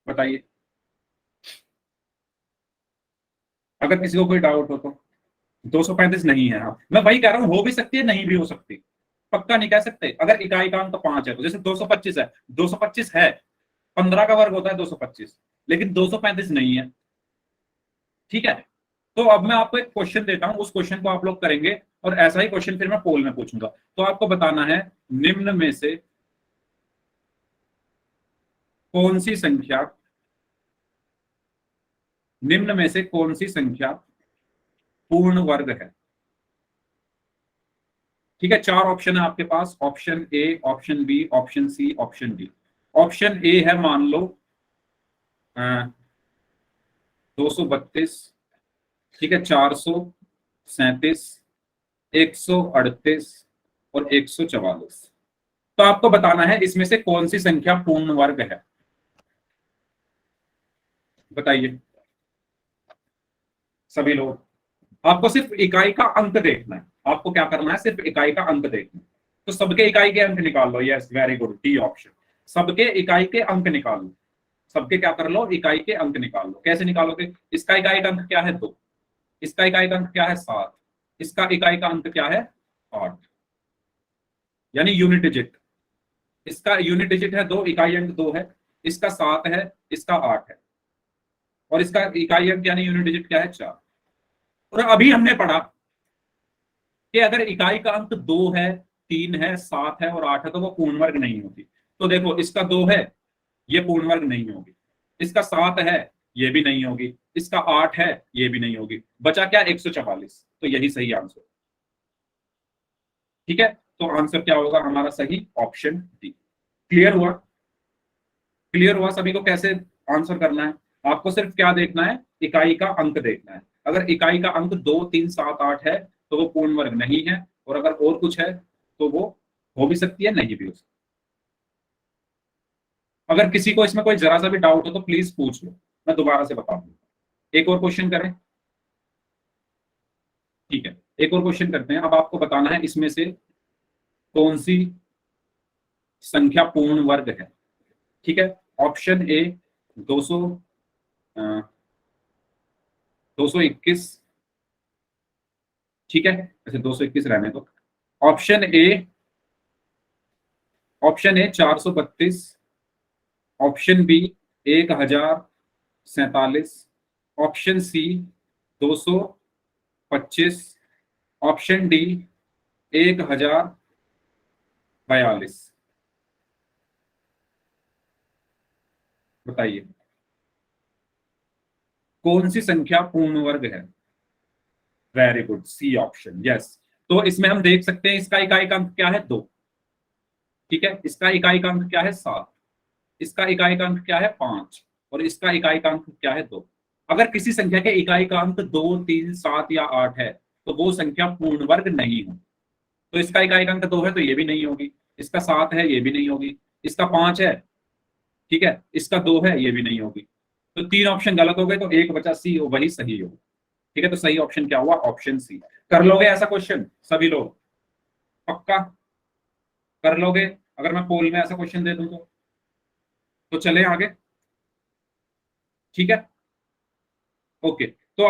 Speaker 1: बताइए, अगर किसी को कोई डाउट हो तो। 235 नहीं है, हाँ मैं वही कह रहा हूँ, हो भी सकती है, नहीं भी हो सकती, पक्का नहीं कह सकते। अगर इकाई का अंक 5 है तो जैसे 225 है, 225 है, 15 का वर्ग होता है 225, लेकिन 235 नहीं है, ठीक है। तो अब मैं आपको एक क्वेश्चन देता हूं, उस क्वेश्चन को आप लोग करेंगे और ऐसा ही क्वेश्चन फिर मैं पोल में पूछूंगा। तो आपको बताना है निम्न में से कौन सी संख्या, निम्न में से कौन सी संख्या पूर्ण वर्ग है, ठीक है। 4 ऑप्शन है आपके पास, option A, option B, option C, option D. Option A है मान लो 232, ठीक है, 437, 138 और 144। तो आपको बताना है इसमें से कौन सी संख्या पूर्ण वर्ग है, बताइए सभी लोग। आपको सिर्फ इकाई का अंक देखना है, आपको क्या करना है, सिर्फ इकाई का अंक देखना है। तो सबके इकाई के अंक निकाल लो, yes very good, D option. सबके इकाई के अंक निकाल लो, सबके क्या कर लो, इकाई के अंक निकाल लो। कैसे निकालोगे, इसका इकाई का अंक क्या है 2, इसका इकाई का अंक क्या है 7, इसका इकाई का अंक क्या है 8, यानी यूनिट डिजिट। इसका यूनिट डिजिट है 2, इकाई अंक 2 है, इसका 7 है, इसका 8 है, और इसका इकाई अंक यानी यूनिट डिजिट क्या है 4। और अभी हमने पढ़ा कि अगर इकाई का अंक 2 है, 3 है, 7 है और 8 है तो वो पूर्ण वर्ग नहीं होती। तो देखो इसका 2 है, ये पूर्ण वर्ग नहीं होगी, इसका 7 है, ये भी नहीं होगी, इसका 8 है, ये भी नहीं होगी, बचा क्या 144। तो यही सही आंसर, ठीक है। तो आंसर क्या होगा हमारा सही, ऑप्शन डी। क्लियर हुआ, क्लियर हुआ सभी को कैसे आंसर करना है। आपको सिर्फ क्या देखना है, इकाई का अंक देखना है। अगर इकाई का अंक 2 3 7 8 है तो वो पूर्ण वर्ग नहीं है, और अगर और कुछ है तो वो हो भी सकती है, नहीं भी हो सकती। अगर किसी को इसमें कोई जरा सा भी डाउट हो तो प्लीज पूछ लो, मैं दोबारा से बता दूंगा। एक और क्वेश्चन करें, ठीक है, एक और क्वेश्चन करते हैं। अब आपको बताना है इसमें से कौन सी संख्या पूर्ण वर्ग है, ठीक है। ऑप्शन ए 200, 221, ठीक है, ऐसे 221 रहने दो। Option A 432, option B 1047, option C 225, option D 1042। बताइए कौन सी संख्या पूर्ण वर्ग है? Very good, C option, yes. तो इसमें हम देख सकते हैं इसका इकाई का अंक क्या है? 2, ठीक है, इसका इकाई का अंक क्या है? 7, इसका इकाई का अंक क्या है? 5, और इसका इकाई का अंक क्या है? 2। अगर किसी संख्या के इकाई का अंक 2, 3, 7 या 8 है तो वो संख्या पूर्ण वर्ग नहीं हो। तो इसका इकाई का अंक 2 है तो ये भी नहीं होगी, इसका 7 है ये भी नहीं होगी, इसका 5 है, ठीक है, इसका 2 है ये भी नहीं होगी। तो 3 ऑप्शन गलत हो गए, तो एक बचा सी, वही सही हो। ठीक है, तो सही ऑप्शन क्या हुआ? Option C. कर लोगे ऐसा क्वेश्चन सभी लोग? पक्का कर लोगे? अगर मैं पोल में ऐसा क्वेश्चन दे दूं तो चले आगे, ठीक है, ओके। तो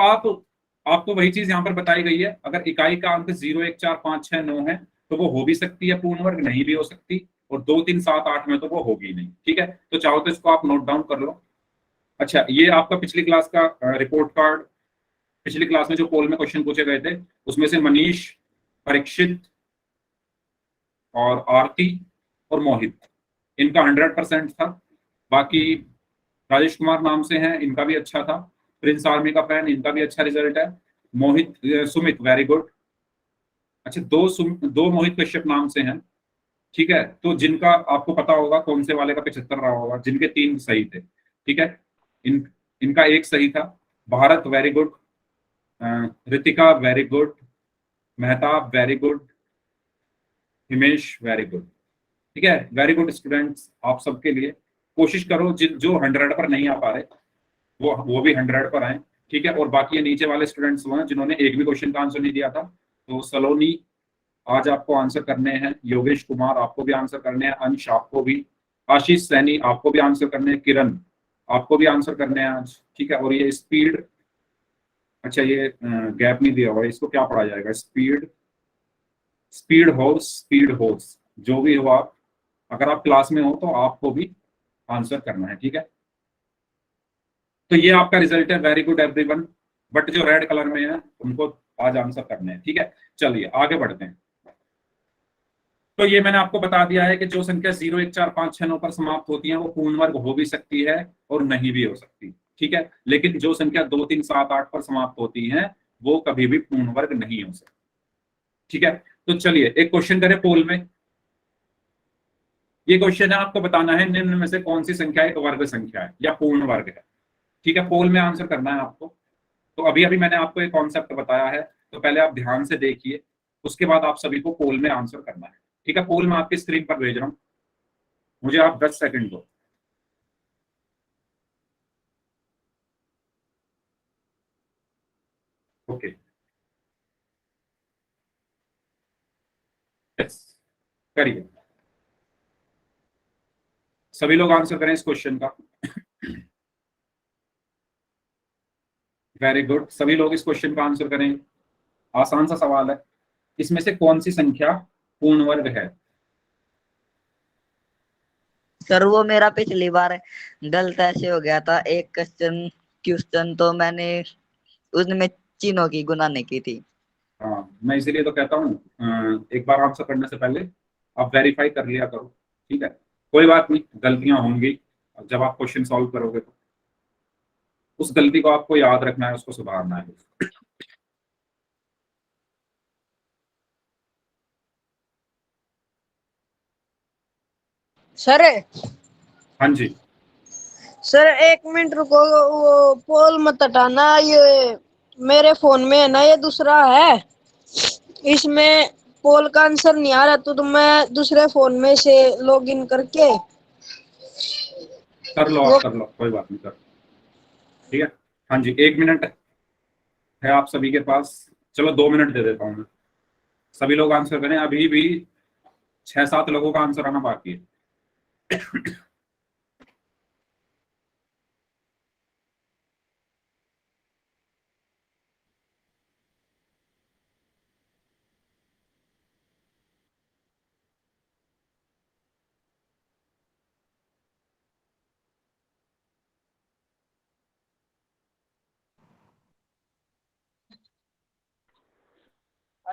Speaker 1: आपको वही चीज यहां पर बताई गई है, अगर इकाई का अंक 0, 1, 4, 5, 6, 9 है तो वो हो भी सकती है पूर्ण वर्ग, नहीं भी हो सकती, और 2, 3, 7, 8 में तो वो होगी नहीं। ठीक है, तो चाहो तो इसको आप नोट डाउन कर लो। अच्छा, ये आपका पिछली क्लास का रिपोर्ट कार्ड, पिछली क्लास में जो पोल में क्वेश्चन पूछे गए थे उसमें से मनीष, परीक्षित और आरती और मोहित, इनका 100% था। बाकी राजेश कुमार नाम से हैं, इनका भी अच्छा था। प्रिंस आर्मी का फैन, इनका भी अच्छा रिजल्ट है। मोहित सुमित वेरी गुड। अच्छा, दो मोहित कश्यप नाम से हैं, ठीक है, तो जिनका आपको पता होगा कौन से वाले का 75 रहा होगा, जिनके 3 सही थे, ठीक है, इनका 1 सही था। Bharat very good, Ritika very good, Mehtab very good, Himesh very good. ठीक है, वेरी गुड स्टूडेंट्स आप सबके लिए। कोशिश करो जो 100 पर नहीं आ पा रहे वो भी 100 पर आए, ठीक है। और बाकी ये नीचे वाले स्टूडेंट्स वो हैं जिन्होंने एक भी क्वेश्चन का आंसर नहीं दिया था, तो सलोनी आज आपको आंसर करने हैं, योगेश कुमार आपको भी आंसर करने हैं, अंश आपको भी, आशीष सैनी आपको भी आंसर करने हैं, किरण आपको भी आंसर करने हैं आज, ठीक है। और ये स्पीड, अच्छा ये गैप नहीं दिया हुआ, इसको क्या पढ़ा जाएगा? स्पीड होर्स, जो भी हो आप, अगर आप क्लास में हो तो आपको भी आंसर करना है, ठीक है। तो ये आपका रिजल्ट है, वेरी गुड एवरीवन। बट जो रेड कलर में है उनको आज आंसर करने हैं, ठीक है। चलिए आगे बढ़ते हैं। तो ये मैंने आपको बता दिया है कि जो संख्या 0, 1, 4, 5, 6, 9 पर समाप्त होती है वो पूर्ण वर्ग हो भी सकती है और नहीं भी हो सकती, ठीक है। लेकिन जो संख्या 2, 3, 7, 8 पर समाप्त होती है वो कभी भी पूर्ण वर्ग नहीं हो सकती, ठीक है। तो चलिए एक क्वेश्चन करें पोल में। ये क्वेश्चन है, आपको बताना है निम्न में से कौन सी संख्या एक वर्ग संख्या है या पूर्ण वर्ग है, ठीक है। पोल में आंसर करना है आपको। तो अभी अभी मैंने आपको एक कॉन्सेप्ट बताया है, तो पहले आप ध्यान से देखिए, उसके बाद आप सभी को पोल में आंसर करना है, ठीक है। पोल में आपकी स्क्रीन पर भेज रहा हूं, मुझे आप 10 सेकंड दो। ओके, यस, करिए, सभी लोग आंसर करें इस क्वेश्चन का। वेरी गुड, सभी लोग इस क्वेश्चन का आंसर करें। आसान सा सवाल है, इसमें से कौन सी संख्या पूर्ण वर्ग है?
Speaker 3: सर वो मेरा पिछली बार गलत ऐसे हो गया था, एक क्वेश्चन तो मैंने उसमें चिन्हों की गुना नहीं की थी।
Speaker 1: हाँ, मैं इसीलिए तो कहता हूँ एक बार आंसर करने से पहले आप वेरीफाई कर लिया करो, ठीक है। कोई बात नहीं, गलतियां होंगी, जब आप क्वेश्चन सॉल्व करोगे तो उस गलती को आपको याद रखना है, उसको सुधारना है।
Speaker 2: सर
Speaker 1: हाँ जी,
Speaker 2: सर 1 मिनट रुको, वो पोल मत हटाना, ये मेरे फोन में है ना, ये दूसरा है, इसमें पोल का आंसर नहीं आ रहा, तो मैं दूसरे फोन में से लॉगिन करके
Speaker 1: कर लो,
Speaker 2: वो
Speaker 1: आप कर लो, कोई बात नहीं, कर, ठीक है। हाँ जी, 1 मिनट है आप सभी के पास, चलो 2 मिनट दे देता हूँ मैं, सभी लोग आंसर करें। अभी भी 6-7 लोगों का आंसर आना बाकी है।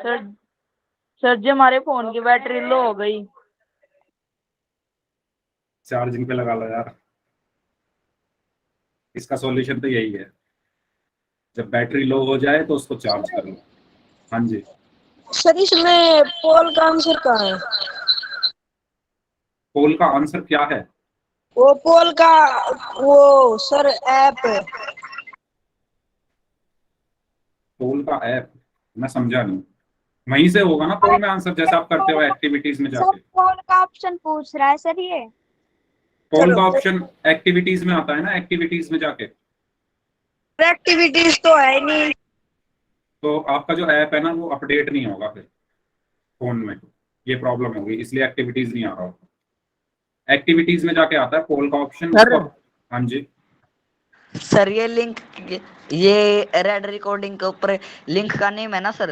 Speaker 4: सर सर जी हमारे फोन की बैटरी लो हो गई।
Speaker 1: चार्जिंग पे लगा लो यार, इसका सॉल्यूशन तो यही है, जब बैटरी लो हो जाए तो उसको चार्ज कर लो। हाँ जी।
Speaker 2: सर इसमें पोल का आंसर कहाँ है?
Speaker 1: पोल का आंसर क्या है?
Speaker 2: वो पोल का वो सर ऐप है।
Speaker 1: पोल का ऐप? मैं समझा नहीं। वहीं से होगा ना पोल में आंसर, जैसे आप करते हो एक्टिविटीज में
Speaker 5: सर
Speaker 1: जाके।
Speaker 5: पोल का ऑप्शन पूछ रहा है सर ये।
Speaker 1: पोल
Speaker 2: चलो
Speaker 1: का ऑप्शन एक्टिविटीज में आता है ना, एक्टिविटीज में जाके।
Speaker 2: एक्टिविटीज तो है ही नहीं।
Speaker 1: तो आपका जो ऐप है ना वो अपडेट नहीं होगा फिर फोन में, ये प्रॉब्लम होगी, इसलिए एक्टिविटीज नहीं आ रहा होगा। एक्टिविटीज में जाके आता है पोल का ऑप्शन,
Speaker 3: सर
Speaker 1: उसको। हाँ जी।
Speaker 3: सर ये लिंक, ये रेड रिकॉर्डिंग के ऊपर लिंक का नेम है ना सर।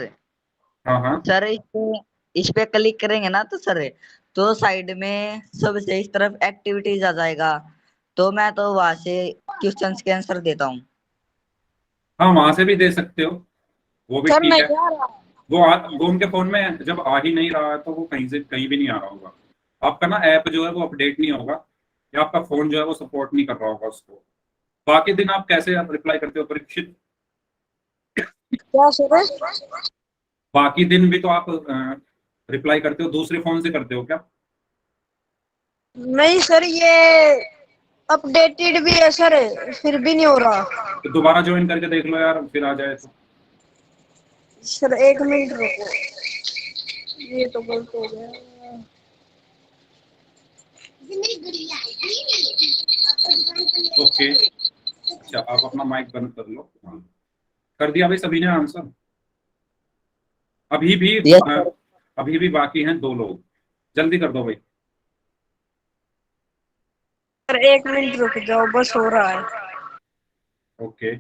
Speaker 1: हाँ हाँ।
Speaker 3: सर इस पे क्लिक करेंगे ना तो सर, तो साइड में सबसे इस तरफ एक्टिविटीज आ जाएगा, तो मैं तो वहां से क्वेश्चंस के आंसर देता हूँ।
Speaker 1: हाँ वहां से भी दे सकते हो, वो भी
Speaker 2: सर
Speaker 1: ठीक है।
Speaker 2: नहीं आ रहा।
Speaker 1: वो उनके फोन में जब आ ही नहीं रहा है तो वो कहीं से कहीं भी नहीं आ रहा होगा। आपका ना ऐप जो है वो अपडेट नहीं होगा, या आपका फोन जो है वो सपोर्ट नहीं कर रहा होगा उसको। बाकी दिन आप कैसे आप रिप्लाई करते हो परीक्षित?
Speaker 2: क्या सर?
Speaker 1: बाकी दिन भी तो आप रिप्लाई करते हो, दूसरे फोन से करते हो क्या?
Speaker 2: नहीं सर ये अपडेटेड भी है सर, फिर भी नहीं हो रहा।
Speaker 1: तो दोबारा ज्वाइन करके देख लो यार, फिर आ जाए तो।
Speaker 2: सर एक मिनट रुको, ये तो गलत हो गया।
Speaker 1: ओके, अच्छा आप अपना माइक बंद कर लो। हाँ, कर दिया भाई सभी ने आंसर? अभी भी
Speaker 3: यस सर।
Speaker 1: अभी भी बाकी हैं 2 लोग, जल्दी कर दो भाई।
Speaker 2: सर एक मिनट रुक जाओ, बस हो रहा है।
Speaker 1: ओके।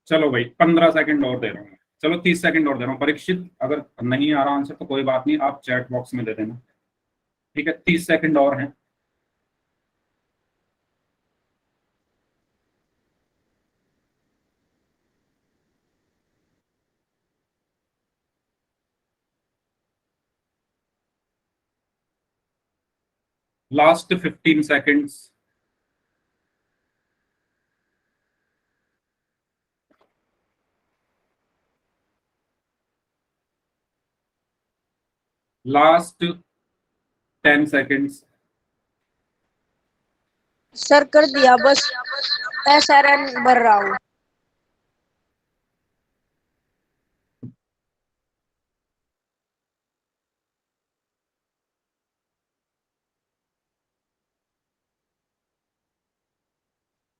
Speaker 1: चलो भाई 15 सेकंड और दे रहा हूँ, चलो 30 सेकंड और दे रहा हूँ परीक्षित, अगर नहीं आ रहा आंसर तो कोई बात नहीं, आप चैट बॉक्स में दे देना। ठीक है, 30 सेकंड और हैं। Last 15 seconds. Last 10 seconds.
Speaker 2: Sir कर दिया, बस SRN भर रहा हूँ।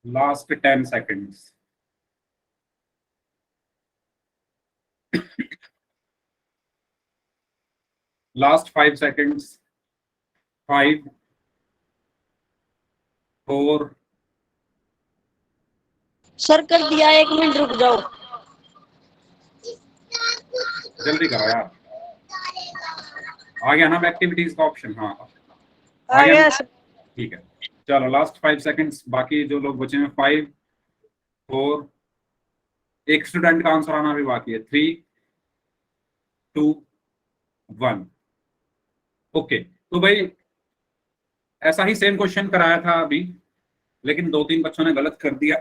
Speaker 1: Last 10 seconds. Last 5 seconds. 5 4।
Speaker 2: Sir कर दिया, एक मिनट रुक जाओ।
Speaker 1: जल्दी करो यार, आ गया ना एक्टिविटीज का ऑप्शन? हाँ
Speaker 2: आ
Speaker 1: गया
Speaker 2: गया
Speaker 1: ना?
Speaker 2: सर।
Speaker 1: ठीक है, चलो लास्ट 5 सेकंड्स, बाकी जो लोग बचे हैं 5 4। एक स्टूडेंट का आंसर आना भी बाकी है, 3 2 1। ओके, तो भाई ऐसा ही सेम क्वेश्चन कराया था अभी, लेकिन 2-3 बच्चों ने गलत कर दिया।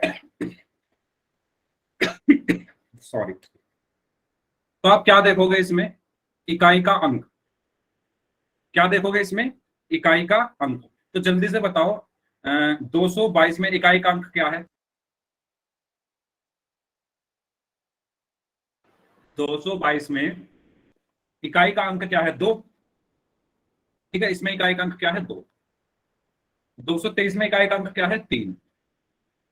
Speaker 1: सॉरी। तो आप क्या देखोगे इसमें? इकाई का अंक। क्या देखोगे इसमें? इकाई का अंक। तो जल्दी से बताओ, 222 में इकाई का अंक क्या है? 222 में इकाई का अंक क्या है? 2। ठीक है, इसमें इकाई का अंक क्या है? 2। 223 में इकाई का अंक क्या है? 3।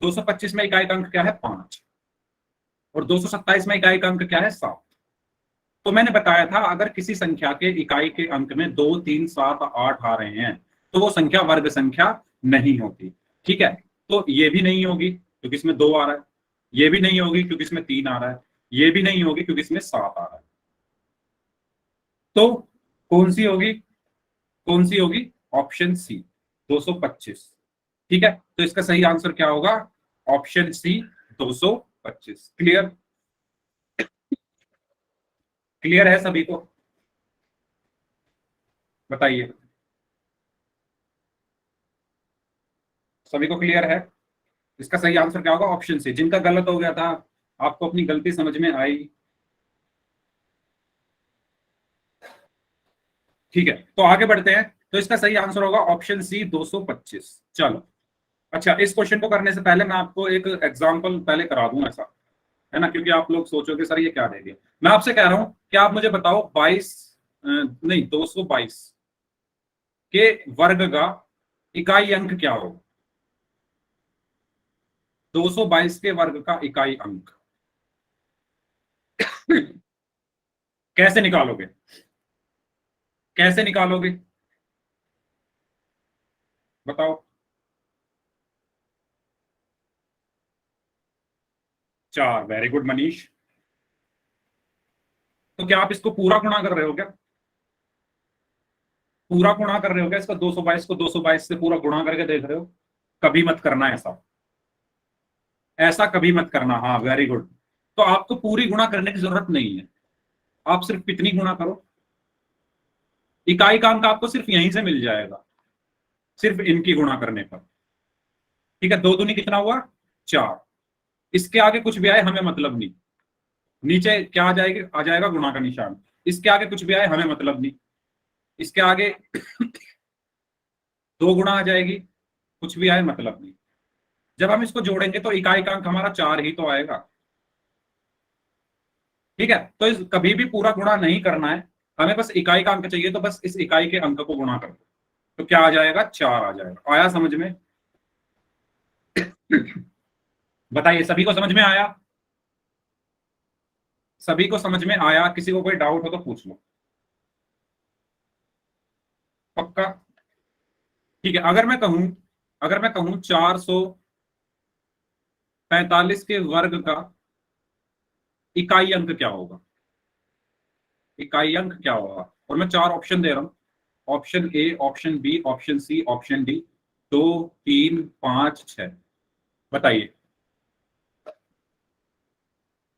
Speaker 1: 225 में इकाई का अंक क्या है? 5। और 227 में इकाई का अंक क्या है? 7। तो मैंने बताया था अगर किसी संख्या के इकाई के अंक में 2 3 7 8 आ रहे हैं तो वो संख्या वर्ग संख्या नहीं होती। ठीक है, तो ये भी नहीं होगी क्योंकि इसमें 2 आ रहा है, ये भी नहीं होगी क्योंकि इसमें 3 आ रहा है, ये भी नहीं होगी क्योंकि इसमें 7 आ रहा है। तो कौन सी होगी? कौन सी होगी? Option C 225। ठीक है, तो इसका सही आंसर क्या होगा? Option C 225। क्लियर? क्लियर है सभी को? बताइए, सभी को क्लियर है? इसका सही आंसर क्या होगा? Option C. जिनका गलत हो गया था, आपको अपनी गलती समझ में आई? ठीक है, तो आगे बढ़ते हैं। तो इसका सही आंसर होगा ऑप्शन सी 225। चलो, अच्छा, इस क्वेश्चन को करने से पहले मैं आपको एक एग्जांपल पहले करा दूं, ऐसा है ना, क्योंकि आप लोग सोचोगे सर ये क्या देंगे। मैं आपसे कह रहा हूं कि आप मुझे बताओ 222 के वर्ग का इकाई अंक क्या होगा? 222 के वर्ग का इकाई अंक कैसे निकालोगे? कैसे निकालोगे बताओ? 4। Very good Manish. तो क्या आप इसको पूरा गुणा कर रहे हो क्या? पूरा गुणा कर रहे हो क्या इसका? 222 को 222 से पूरा गुणा करके देख रहे हो? कभी मत करना ऐसा, ऐसा कभी मत करना। हाँ, वेरी गुड। तो आपको पूरी गुणा करने की जरूरत नहीं है, आप सिर्फ कितनी गुणा करो, इकाई का अंक आपको सिर्फ यहीं से मिल जाएगा, सिर्फ इनकी गुणा करने पर। ठीक है, 2 दूनी कितना हुआ? 4। इसके आगे कुछ भी आए हमें मतलब नहीं, नीचे क्या आ जाएगा? आ जाएगा गुणा का निशान। इसके आगे कुछ भी आए हमें मतलब नहीं, इसके आगे 2 गुणा आ जाएगी, कुछ भी आए मतलब नहीं। जब हम इसको जोड़ेंगे तो इकाई का अंक हमारा 4 ही तो आएगा। ठीक है, तो कभी भी पूरा गुणा नहीं करना है, हमें बस इकाई का अंक चाहिए, तो बस इस इकाई के अंक को गुणा कर दो, तो क्या आ जाएगा? 4 आ जाएगा। आया समझ में? बताइए, सभी को समझ में आया? सभी को समझ में आया? किसी को कोई डाउट हो तो पूछ लो। पक्का? ठीक है, अगर मैं कहूं 445 के वर्ग का इकाई अंक क्या होगा? इकाई अंक क्या होगा? और मैं 4 ऑप्शन दे रहा हूं, option A, option B, option C, option D. 2, 3, 5, 6। बताइए,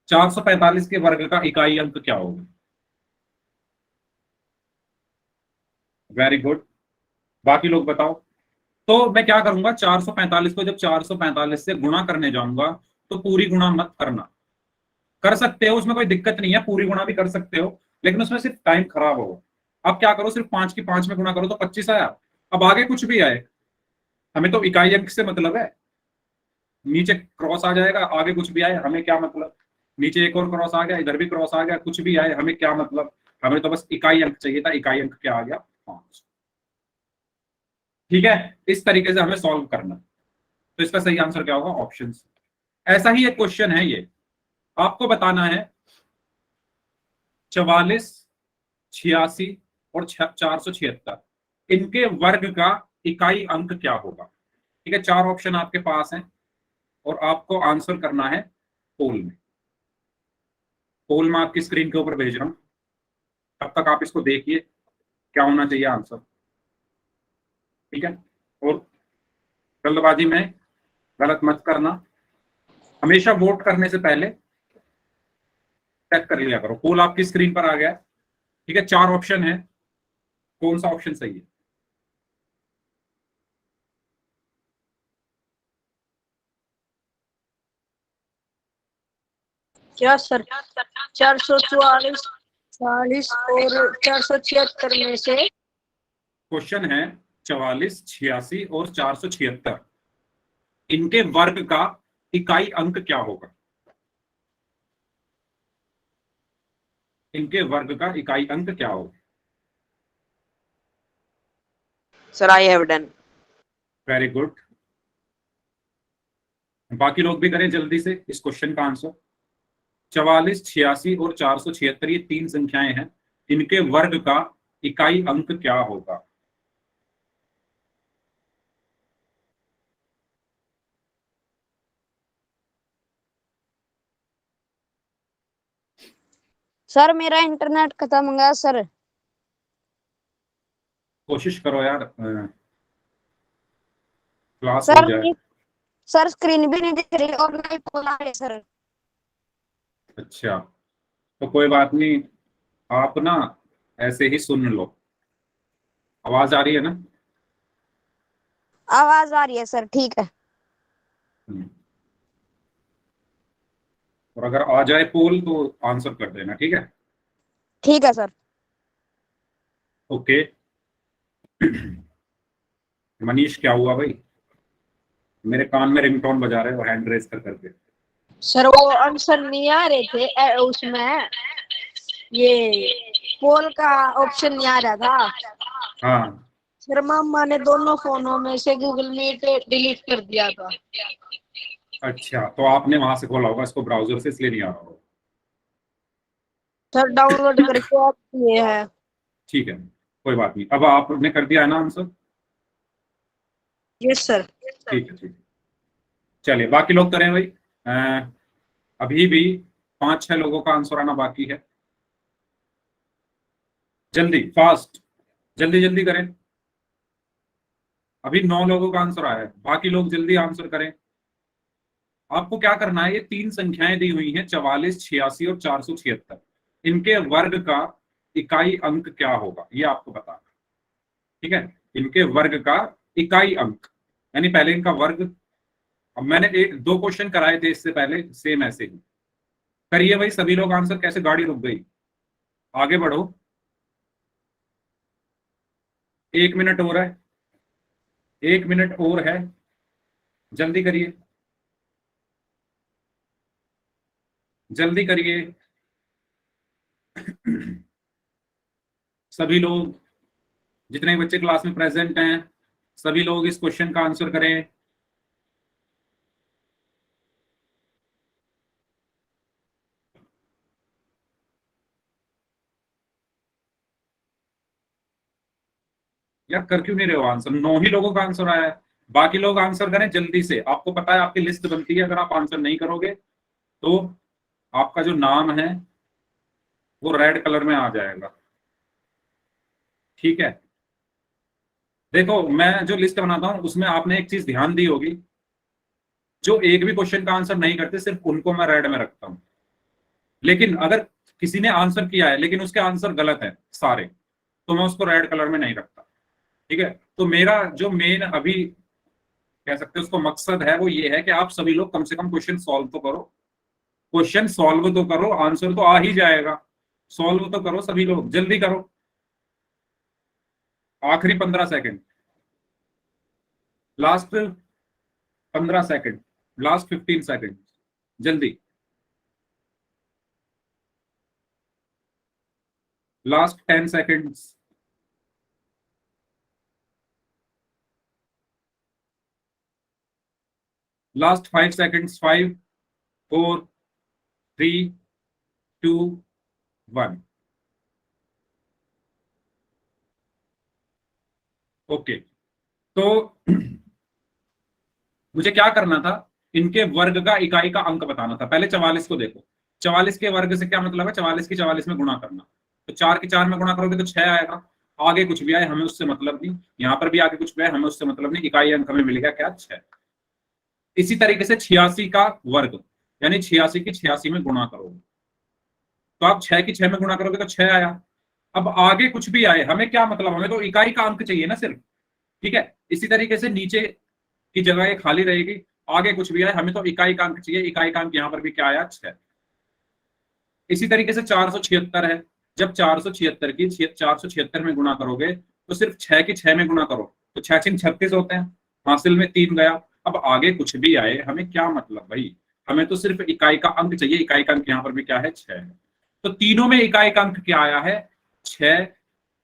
Speaker 1: 445 के वर्ग का इकाई अंक क्या होगा? Very good. बाकी लोग बताओ। तो मैं क्या करूंगा, 445 को जब 445 से गुणा करने जाऊंगा, तो पूरी गुणा मत करना। कर सकते हो, उसमें कोई दिक्कत नहीं है, पूरी गुणा भी कर सकते हो, लेकिन उसमें सिर्फ टाइम खराब होगा। अब क्या करो, सिर्फ 5 की 5 में गुणा करो तो 25 आया। अब आगे कुछ भी आए, हमें तो इकाई अंक से मतलब है। नीचे क्रॉस आ जाएगा, आगे कुछ भी आए हमें क्या मतलब? नीचे एक और क्रॉस आ गया, इधर भी क्रॉस आ गया, कुछ भी आए हमें क्या मतलब? हमें तो बस इकाई अंक चाहिए था। इकाई अंक क्या आ गया? 5। ठीक है, इस तरीके से हमें सॉल्व करना। तो इसका सही आंसर क्या होगा? ऑप्शन। ऐसा ही एक क्वेश्चन है ये, आपको बताना है 44, 86 और 476, इनके वर्ग का इकाई अंक क्या होगा? ठीक है, 4 ऑप्शन आपके पास हैं और आपको आंसर करना है पोल में। पोल में आपकी स्क्रीन के ऊपर भेज रहा हूं, तब तक आप इसको देखिए क्या होना चाहिए आंसर। ठीक है, और जल्दबाजी में गलत मत करना, हमेशा वोट करने से पहले चेक कर लिया करो। पोल आपकी स्क्रीन पर आ गया है। ठीक है, 4 ऑप्शन है, कौन सा ऑप्शन सही है?
Speaker 2: क्या सर? 444, 40 और 476 में से
Speaker 1: क्वेश्चन है 44, 86 और 476, इनके वर्ग का इकाई अंक क्या होगा? इनके वर्ग का इकाई अंक क्या होगा?
Speaker 6: Sir, I have done.
Speaker 1: Very good. बाकी लोग भी करें जल्दी से इस क्वेश्चन का आंसर। 44, 86 और 476, ये 3 संख्याएं हैं, इनके वर्ग का इकाई अंक क्या होगा?
Speaker 5: सर मेरा इंटरनेट खत्म हो गया सर।
Speaker 1: कोशिश करो यार, क्लास हो
Speaker 5: सर
Speaker 1: जाए।
Speaker 5: सर स्क्रीन भी नहीं दिख रही और नहीं खोला है सर।
Speaker 1: अच्छा, तो कोई बात नहीं, आप ना ऐसे ही सुन लो। आवाज आ रही है ना?
Speaker 5: आवाज आ रही है सर, ठीक है।
Speaker 1: हम्म। और अगर आ जाए पोल तो आंसर कर देना, ठीक है?
Speaker 5: ठीक है सर।
Speaker 1: ओके। मनीष, क्या हुआ भाई? मेरे कान में रिंगटोन बजा रहे हो हैंड रेस कर करके।
Speaker 2: सर वो आंसर नहीं आ रहे थे उसमें, ये पोल का ऑप्शन नहीं आ रहा था।
Speaker 1: हाँ,
Speaker 2: सर मामा ने दोनों फोनों में से गूगल मीट डिलीट कर दिया था।
Speaker 1: अच्छा, तो आपने वहां से खोला होगा इसको ब्राउजर से, इसलिए नहीं आ रहा होगा।
Speaker 2: सर डाउनलोड करके आप ये है।
Speaker 1: ठीक है, कोई बात नहीं। अब आपने कर दिया है ना आंसर?
Speaker 2: Yes sir.
Speaker 1: ठीक है, ठीक है। चलिए, बाकी लोग करें भाई। अभी भी 5-6 लोगों का आंसर आना बाकी है। जल्दी, फास्ट, जल्दी जल्दी करें। अभी 9 लोगों का आंसर आया है, बाकी लोग जल्दी आंसर करें। आपको क्या करना है, ये 3 संख्याएं दी हुई हैं, 44, 86 और 476। इनके वर्ग का इकाई अंक क्या होगा, ये आपको बताना। ठीक है, इनके वर्ग का इकाई अंक, यानी पहले इनका वर्ग। अब मैंने 1-2 क्वेश्चन कराए थे इससे पहले, सेम ऐसे ही करिए भाई। सभी लोग आंसर, कैसे गाड़ी रुक गई? आगे बढ़ो, 1 मिनट और है, 1 मिनट और है, जल्दी करिए, जल्दी करिए। सभी लोग, जितने बच्चे क्लास में प्रेजेंट हैं, सभी लोग इस क्वेश्चन का आंसर करें। यार कर क्यों नहीं रहे हो आंसर? 9 ही लोगों का आंसर आया है, बाकी लोग आंसर करें जल्दी से। आपको पता है आपकी लिस्ट बनती है, अगर आप आंसर नहीं करोगे तो आपका जो नाम है वो रेड कलर में आ जाएगा। ठीक है, देखो मैं जो लिस्ट बनाता हूं उसमें आपने एक चीज ध्यान दी होगी, जो एक भी क्वेश्चन का आंसर नहीं करते सिर्फ उनको मैं रेड में रखता हूं। लेकिन अगर किसी ने आंसर किया है लेकिन उसके आंसर गलत है सारे, तो मैं उसको रेड कलर में नहीं रखता। ठीक है, तो मेरा जो मेन अभी कह सकते हैं उसको मकसद है, वो ये है कि आप सभी लोग कम से कम क्वेश्चन सॉल्व तो करो। क्वेश्चन सॉल्व तो करो, आंसर तो आ ही जाएगा। सॉल्व तो करो सभी लोग, जल्दी करो। आखिरी 15 second, last 15 second, last 15 second, जल्दी, last 10 seconds. Last 5 seconds, 5, 4, 3, 2, 1। Okay, तो मुझे क्या करना था, इनके वर्ग का इकाई का अंक बताना था। पहले 44 को देखो, 44 के वर्ग से क्या मतलब है, 44 की 44 में गुणा करना। तो 4 की 4 में गुणा करोगे तो 6 आएगा। आगे कुछ भी आए हमें उससे मतलब नहीं, यहां पर भी आगे कुछ भी आए हमें उससे मतलब नहीं, इकाई अंक हमें मिल गया क्या, 6। इसी तरीके से 86 का वर्ग, यानी 86 की 86 में गुणा करोगे तो आप 6 की 6 में गुणा करोगे तो 6 आया। अब आगे कुछ भी आए हमें क्या मतलब, हमें तो इकाई का अंक चाहिए ना सिर्फ। ठीक है, इसी तरीके से नीचे की जगह ये खाली रहेगी, आगे कुछ भी आए हमें तो इकाई का अंक चाहिए। इकाई का अंक यहां पर भी क्या आया, 6। इसी तरीके से 476 है, जब 476 की 476 में गुणा करोगे तो सिर्फ 6 की 6 में गुणा करो तो 6 6 36 होते हैं, हासिल में 3 गया। अब आगे कुछ भी आए हमें क्या मतलब भाई, हमें तो सिर्फ इकाई का अंक चाहिए। इकाई का अंक यहाँ पर भी क्या है, 6 है। तो तीनों में इकाई का अंक क्या आया है, 6,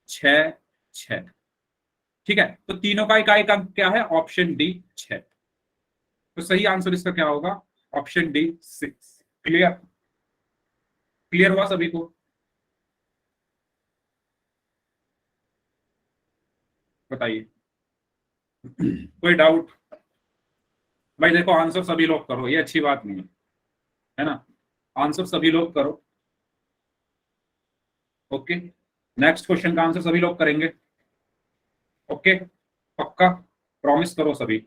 Speaker 1: 6, 6। ठीक है, तो तीनों का इकाई का अंक क्या है, ऑप्शन डी 6। तो सही आंसर इसका क्या होगा, ऑप्शन डी 6। क्लियर, क्लियर हुआ सभी को? बताइए, कोई डाउट? भाई देखो, आंसर सभी लोग करो, ये अच्छी बात नहीं है, है ना? आंसर सभी लोग करो। ओके, नेक्स्ट क्वेश्चन का आंसर सभी लोग करेंगे? ओके, पक्का? प्रॉमिस करो सभी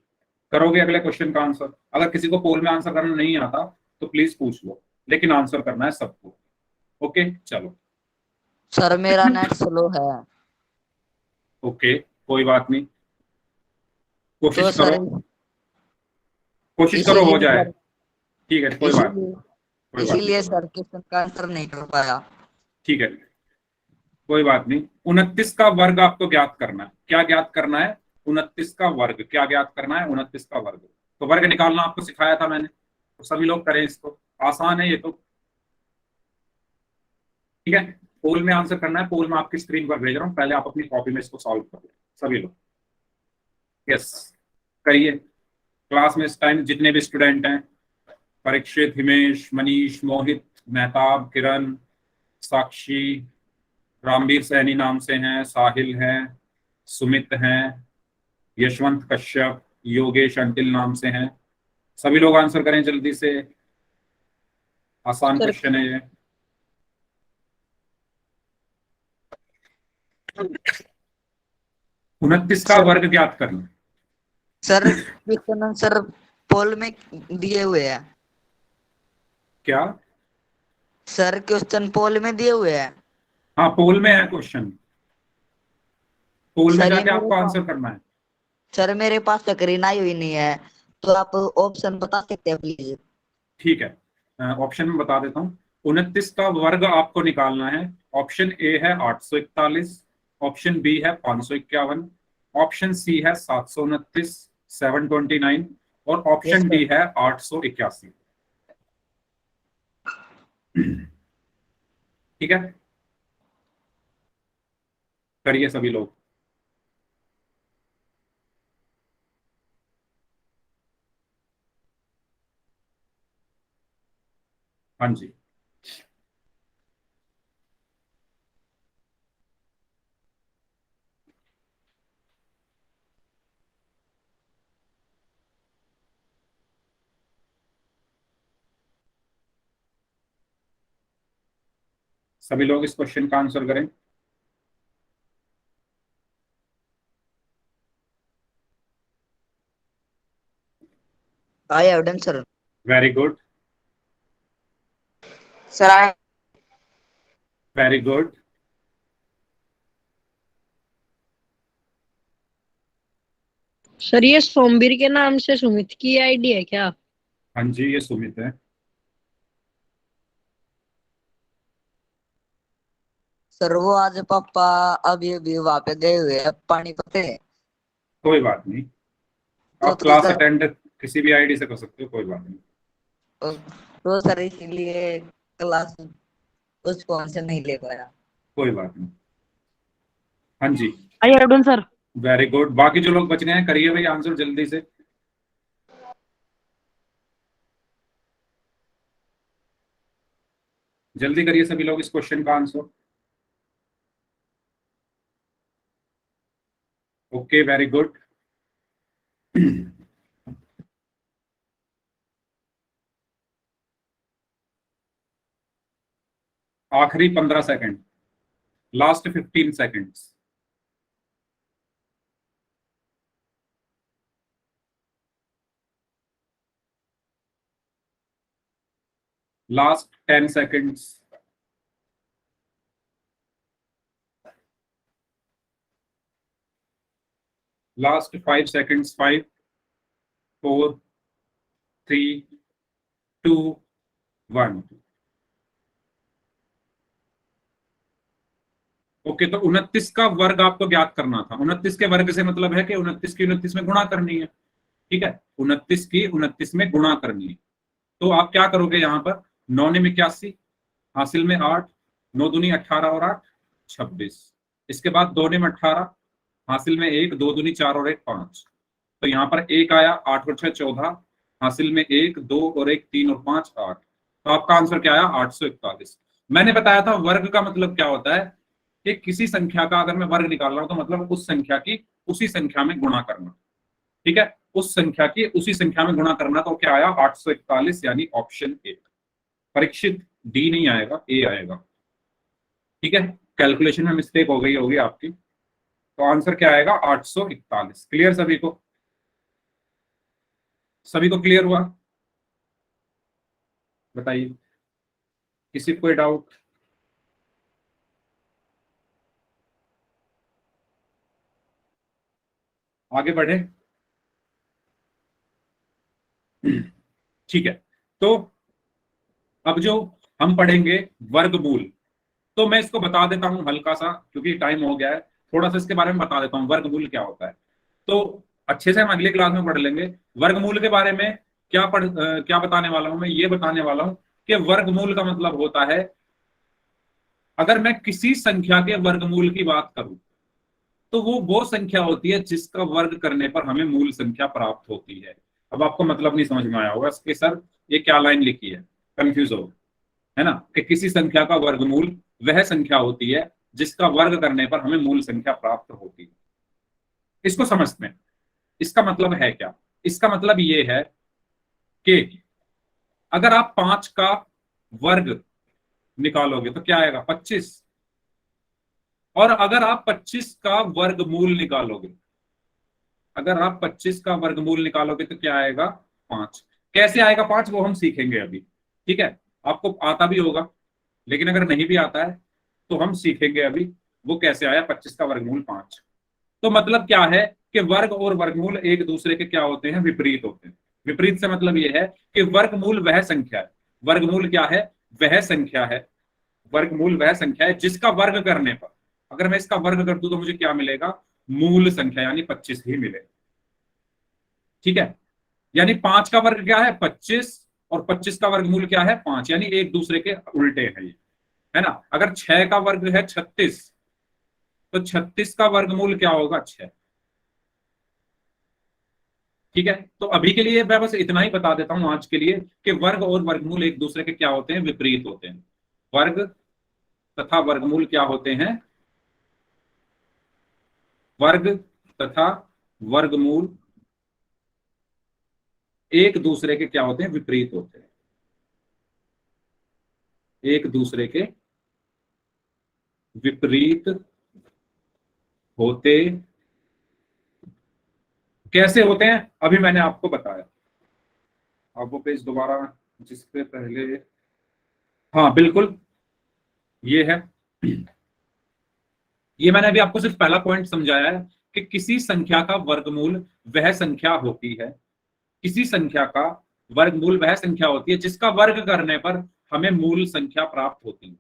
Speaker 1: करोगे अगले क्वेश्चन का आंसर? अगर किसी को पोल में आंसर करना नहीं आता तो प्लीज पूछ लो, लेकिन आंसर करना है सबको। ओके चलो।
Speaker 3: सर मेरा नेट स्लो है।
Speaker 1: ओके कोई बात नहीं,
Speaker 3: तो
Speaker 1: कोशिश
Speaker 3: सर
Speaker 1: करो, कोशिश करो हो जाए। ठीक है कोई बात नहीं, कोई बात
Speaker 3: इसीलिए
Speaker 1: नहीं,
Speaker 3: सर क्वेश्चन का आंसर नहीं कर पाया।
Speaker 1: ठीक है कोई बात नहीं। 29 का वर्ग आपको ज्ञात करना है। क्या ज्ञात करना है? 29 का वर्ग। क्या ज्ञात करना है? 29 का वर्ग। तो वर्ग निकालना आपको सिखाया था मैंने, तो सभी लोग करें इसको, आसान है ये तो। ठीक है, पोल में आंसर करना है, पोल में आपकी स्क्रीन पर भेज रहा हूं, पहले आप अपनी कॉपी में इसको सॉल्व करो सभी लोग। यस करिए, क्लास में इस टाइम जितने भी स्टूडेंट हैं, परीक्षित, हिमेश, मनीष, मोहित, मेहताब, किरण, साक्षी, रामवीर सैनी नाम से हैं, साहिल हैं, सुमित हैं, यशवंत कश्यप, योगेश अंटिल नाम से हैं, सभी लोग आंसर करें जल्दी से, आसान
Speaker 2: सर
Speaker 1: क्वेश्चन है ये। उनतीस का वर्ग ज्ञात करना।
Speaker 3: सर क्वेश्चन आंसर पोल में दिए हुए हैं।
Speaker 1: क्या?
Speaker 3: सर क्वेश्चन पोल में दिए हुए हैं।
Speaker 1: हाँ पोल में है क्वेश्चन, पोल में
Speaker 3: सर ये
Speaker 1: जाके आपको
Speaker 3: मेरे
Speaker 1: आंसर करना है।
Speaker 3: सर मेरे पास स्क्रीन आई हुई नहीं है, तो आप ऑप्शन बता सकते हैं प्लीज?
Speaker 1: ठीक है ऑप्शन में बता देता हूँ। 29 का वर्ग आपको निकालना है। ऑप्शन ए है 841, ऑप्शन बी है 551, ऑप्शन सी है 729 729 और ऑप्शन
Speaker 3: Yes,
Speaker 1: डी है 881। ठीक है करिए सभी लोग। हाँ जी सभी लोग इस क्वेश्चन का आंसर करें।
Speaker 3: आई have done sir.
Speaker 1: Very good,
Speaker 6: Sir, I
Speaker 1: very good.
Speaker 2: Sir ये सोमवीर के नाम से सुमित की आईडी है क्या?
Speaker 1: हाँ जी ये सुमित है।
Speaker 3: सर वो आज पापा अभी अभी वहां पे गए हुए हैं पानीपत।
Speaker 1: कोई बात नहीं, आप
Speaker 3: तो
Speaker 1: क्लास
Speaker 3: सर
Speaker 1: अटेंड किसी भी आईडी से कर सकते हो, कोई बात नहीं।
Speaker 3: तो सर इसीलिए क्लास उस फोन से नहीं ले पाया।
Speaker 1: कोई बात नहीं। हाँ जी
Speaker 4: I have done sir.
Speaker 1: Very good. बाकी जो लोग बच गए हैं करिए भाई आंसर जल्दी से। जल्दी करिए सभी लोग इस क्वेश्चन का आंसर। Okay very good. आखिरी 15 second, last 15 seconds. Last 10 seconds. Last 5 seconds. 5, 4, 3, 2, 1. Okay तो 29 का वर्ग आपको ज्ञात करना था। 29 के वर्ग से मतलब है कि 29 की 29 में गुणा करनी है। ठीक है 29 की 29 में गुणा करनी है। तो आप क्या करोगे यहाँ पर, 9 ने 81, हासिल में 8, 9 दूनी 18 और 8 26। इसके बाद 2 ने 18, हासिल में 1, 2 दूनी 4 और 1 5। तो यहाँ पर 1 आया, 8 और 6 14, हासिल में 1, 2 और 1 3 और 5 8। तो आपका आंसर क्या आया? 841। मैंने बताया था वर्ग का मतलब क्या होता है कि किसी संख्या का अगर मैं वर्ग निकाल रहा हूं तो मतलब उस संख्या की उसी संख्या में गुणा करना। ठीक है उस संख्या की उसी संख्या में गुणा करना। तो क्या आया? 841 यानी ऑप्शन ए। परीक्षित डी नहीं आएगा, ए आएगा। ठीक है कैलकुलेशन में मिस्टेक हो गई होगी आपकी। तो आंसर क्या आएगा 841। क्लियर सभी को? सभी को क्लियर हुआ? बताइए, किसी को कोई डाउट? आगे बढ़े? ठीक है, तो अब जो हम पढ़ेंगे वर्गमूल, तो मैं इसको बता देता हूं हल्का सा, क्योंकि टाइम हो गया है, थोड़ा सा इसके बारे में बता देता हूं वर्गमूल क्या होता है। तो अच्छे से हम अगली क्लास में पढ़ लेंगे। वर्गमूल के बारे में क्या बताने वाला हूं मैं, ये बताने वाला हूं कि वर्गमूल का मतलब होता है, अगर मैं किसी संख्या के वर्गमूल की बात करूं तो वो संख्या होती है जिसका वर्ग करने पर हमें मूल संख्या प्राप्त होती है। अब आपको मतलब नहीं समझ में आया होगा इसके, सर ये क्या लाइन लिखी है, कंफ्यूज हो, है ना, कि किसी संख्या का वर्गमूल वह संख्या होती है जिसका वर्ग करने पर हमें मूल संख्या प्राप्त होती है। इसको समझते हैं, इसका मतलब है क्या? इसका मतलब ये है कि अगर आप 5 का वर्ग निकालोगे तो क्या आएगा 25, और अगर आप 25 का वर्गमूल निकालोगे, अगर आप 25 का वर्गमूल निकालोगे तो क्या आएगा 5। कैसे आएगा 5 वो हम सीखेंगे अभी, ठीक है? आपको आता भी होगा, लेकिन अगर नहीं भी आता है तो हम सीखेंगे अभी वो कैसे आया 25 का वर्गमूल 5। तो मतलब क्या है कि वर्ग और वर्गमूल एक दूसरे के क्या होते हैं, विपरीत होते हैं। विपरीत से मतलब यह है कि वर्गमूल वह संख्या है, वर्गमूल क्या है, वह संख्या है, वर्गमूल वह संख्या है जिसका वर्ग करने पर, अगर मैं इसका वर्ग कर दूं तो मुझे क्या मिलेगा, मूल संख्या यानी 25 ही मिलेगा। ठीक है, यानी 5 का वर्ग क्या है 25, और 25 का वर्गमूल क्या है 5, यानी एक दूसरे के उल्टे है ये, है ना। अगर 6 का वर्ग है 36, तो 36 का वर्गमूल क्या होगा 6। ठीक है, तो अभी के लिए मैं बस इतना ही बता देता हूं आज के लिए कि वर्ग और वर्गमूल एक दूसरे के क्या होते हैं, विपरीत होते हैं। वर्ग तथा वर्गमूल क्या होते हैं, वर्ग तथा वर्गमूल एक दूसरे के क्या होते हैं, विपरीत होते हैं, एक दूसरे के विपरीत होते। कैसे होते हैं अभी मैंने आपको बताया। आप वो पेज दोबारा, जिसपे पहले, हाँ बिल्कुल ये है, ये मैंने अभी आपको सिर्फ पहला पॉइंट समझाया है कि किसी संख्या का वर्गमूल वह संख्या होती है, किसी संख्या का वर्गमूल वह संख्या होती है जिसका वर्ग करने पर हमें मूल संख्या प्राप्त होती है।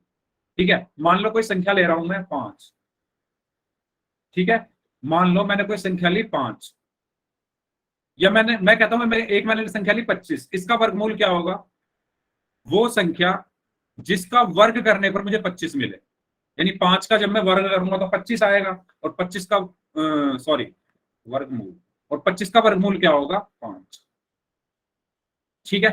Speaker 1: ठीक है, मान लो कोई संख्या ले रहा हूं मैं 5, ठीक है, मान लो मैंने कोई संख्या ली 5, या मैं कहता हूं मैंने संख्या ली 25, इसका वर्गमूल क्या होगा, वो संख्या जिसका वर्ग करने पर मुझे 25 मिले, यानी 5 का जब मैं वर्ग करूंगा तो 25 आएगा, और 25 का सॉरी वर्गमूल, और 25 का वर्गमूल क्या होगा 5। ठीक है,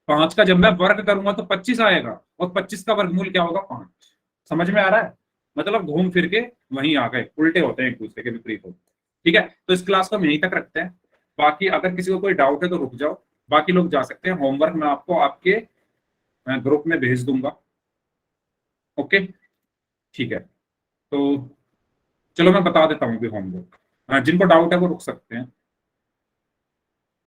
Speaker 1: 5 का जब मैं वर्ग करूंगा तो 25 आएगा, और 25 का वर्गमूल क्या होगा 5। समझ में आ रहा है? मतलब घूम फिर के वहीं आ गए, उल्टे होते हैं एक दूसरे के, विपरीत होते हैं। ठीक है, तो इस क्लास को हम यहीं तक रखते हैं। बाकी अगर किसी को कोई डाउट है तो रुक जाओ, बाकी लोग जा सकते हैं। होमवर्क मैं आपको आपके ग्रुप में भेज दूंगा। ओके, ठीक है, तो चलो मैं बता देता हूँ अभी होमवर्क। जिनको डाउट है वो रुक सकते हैं।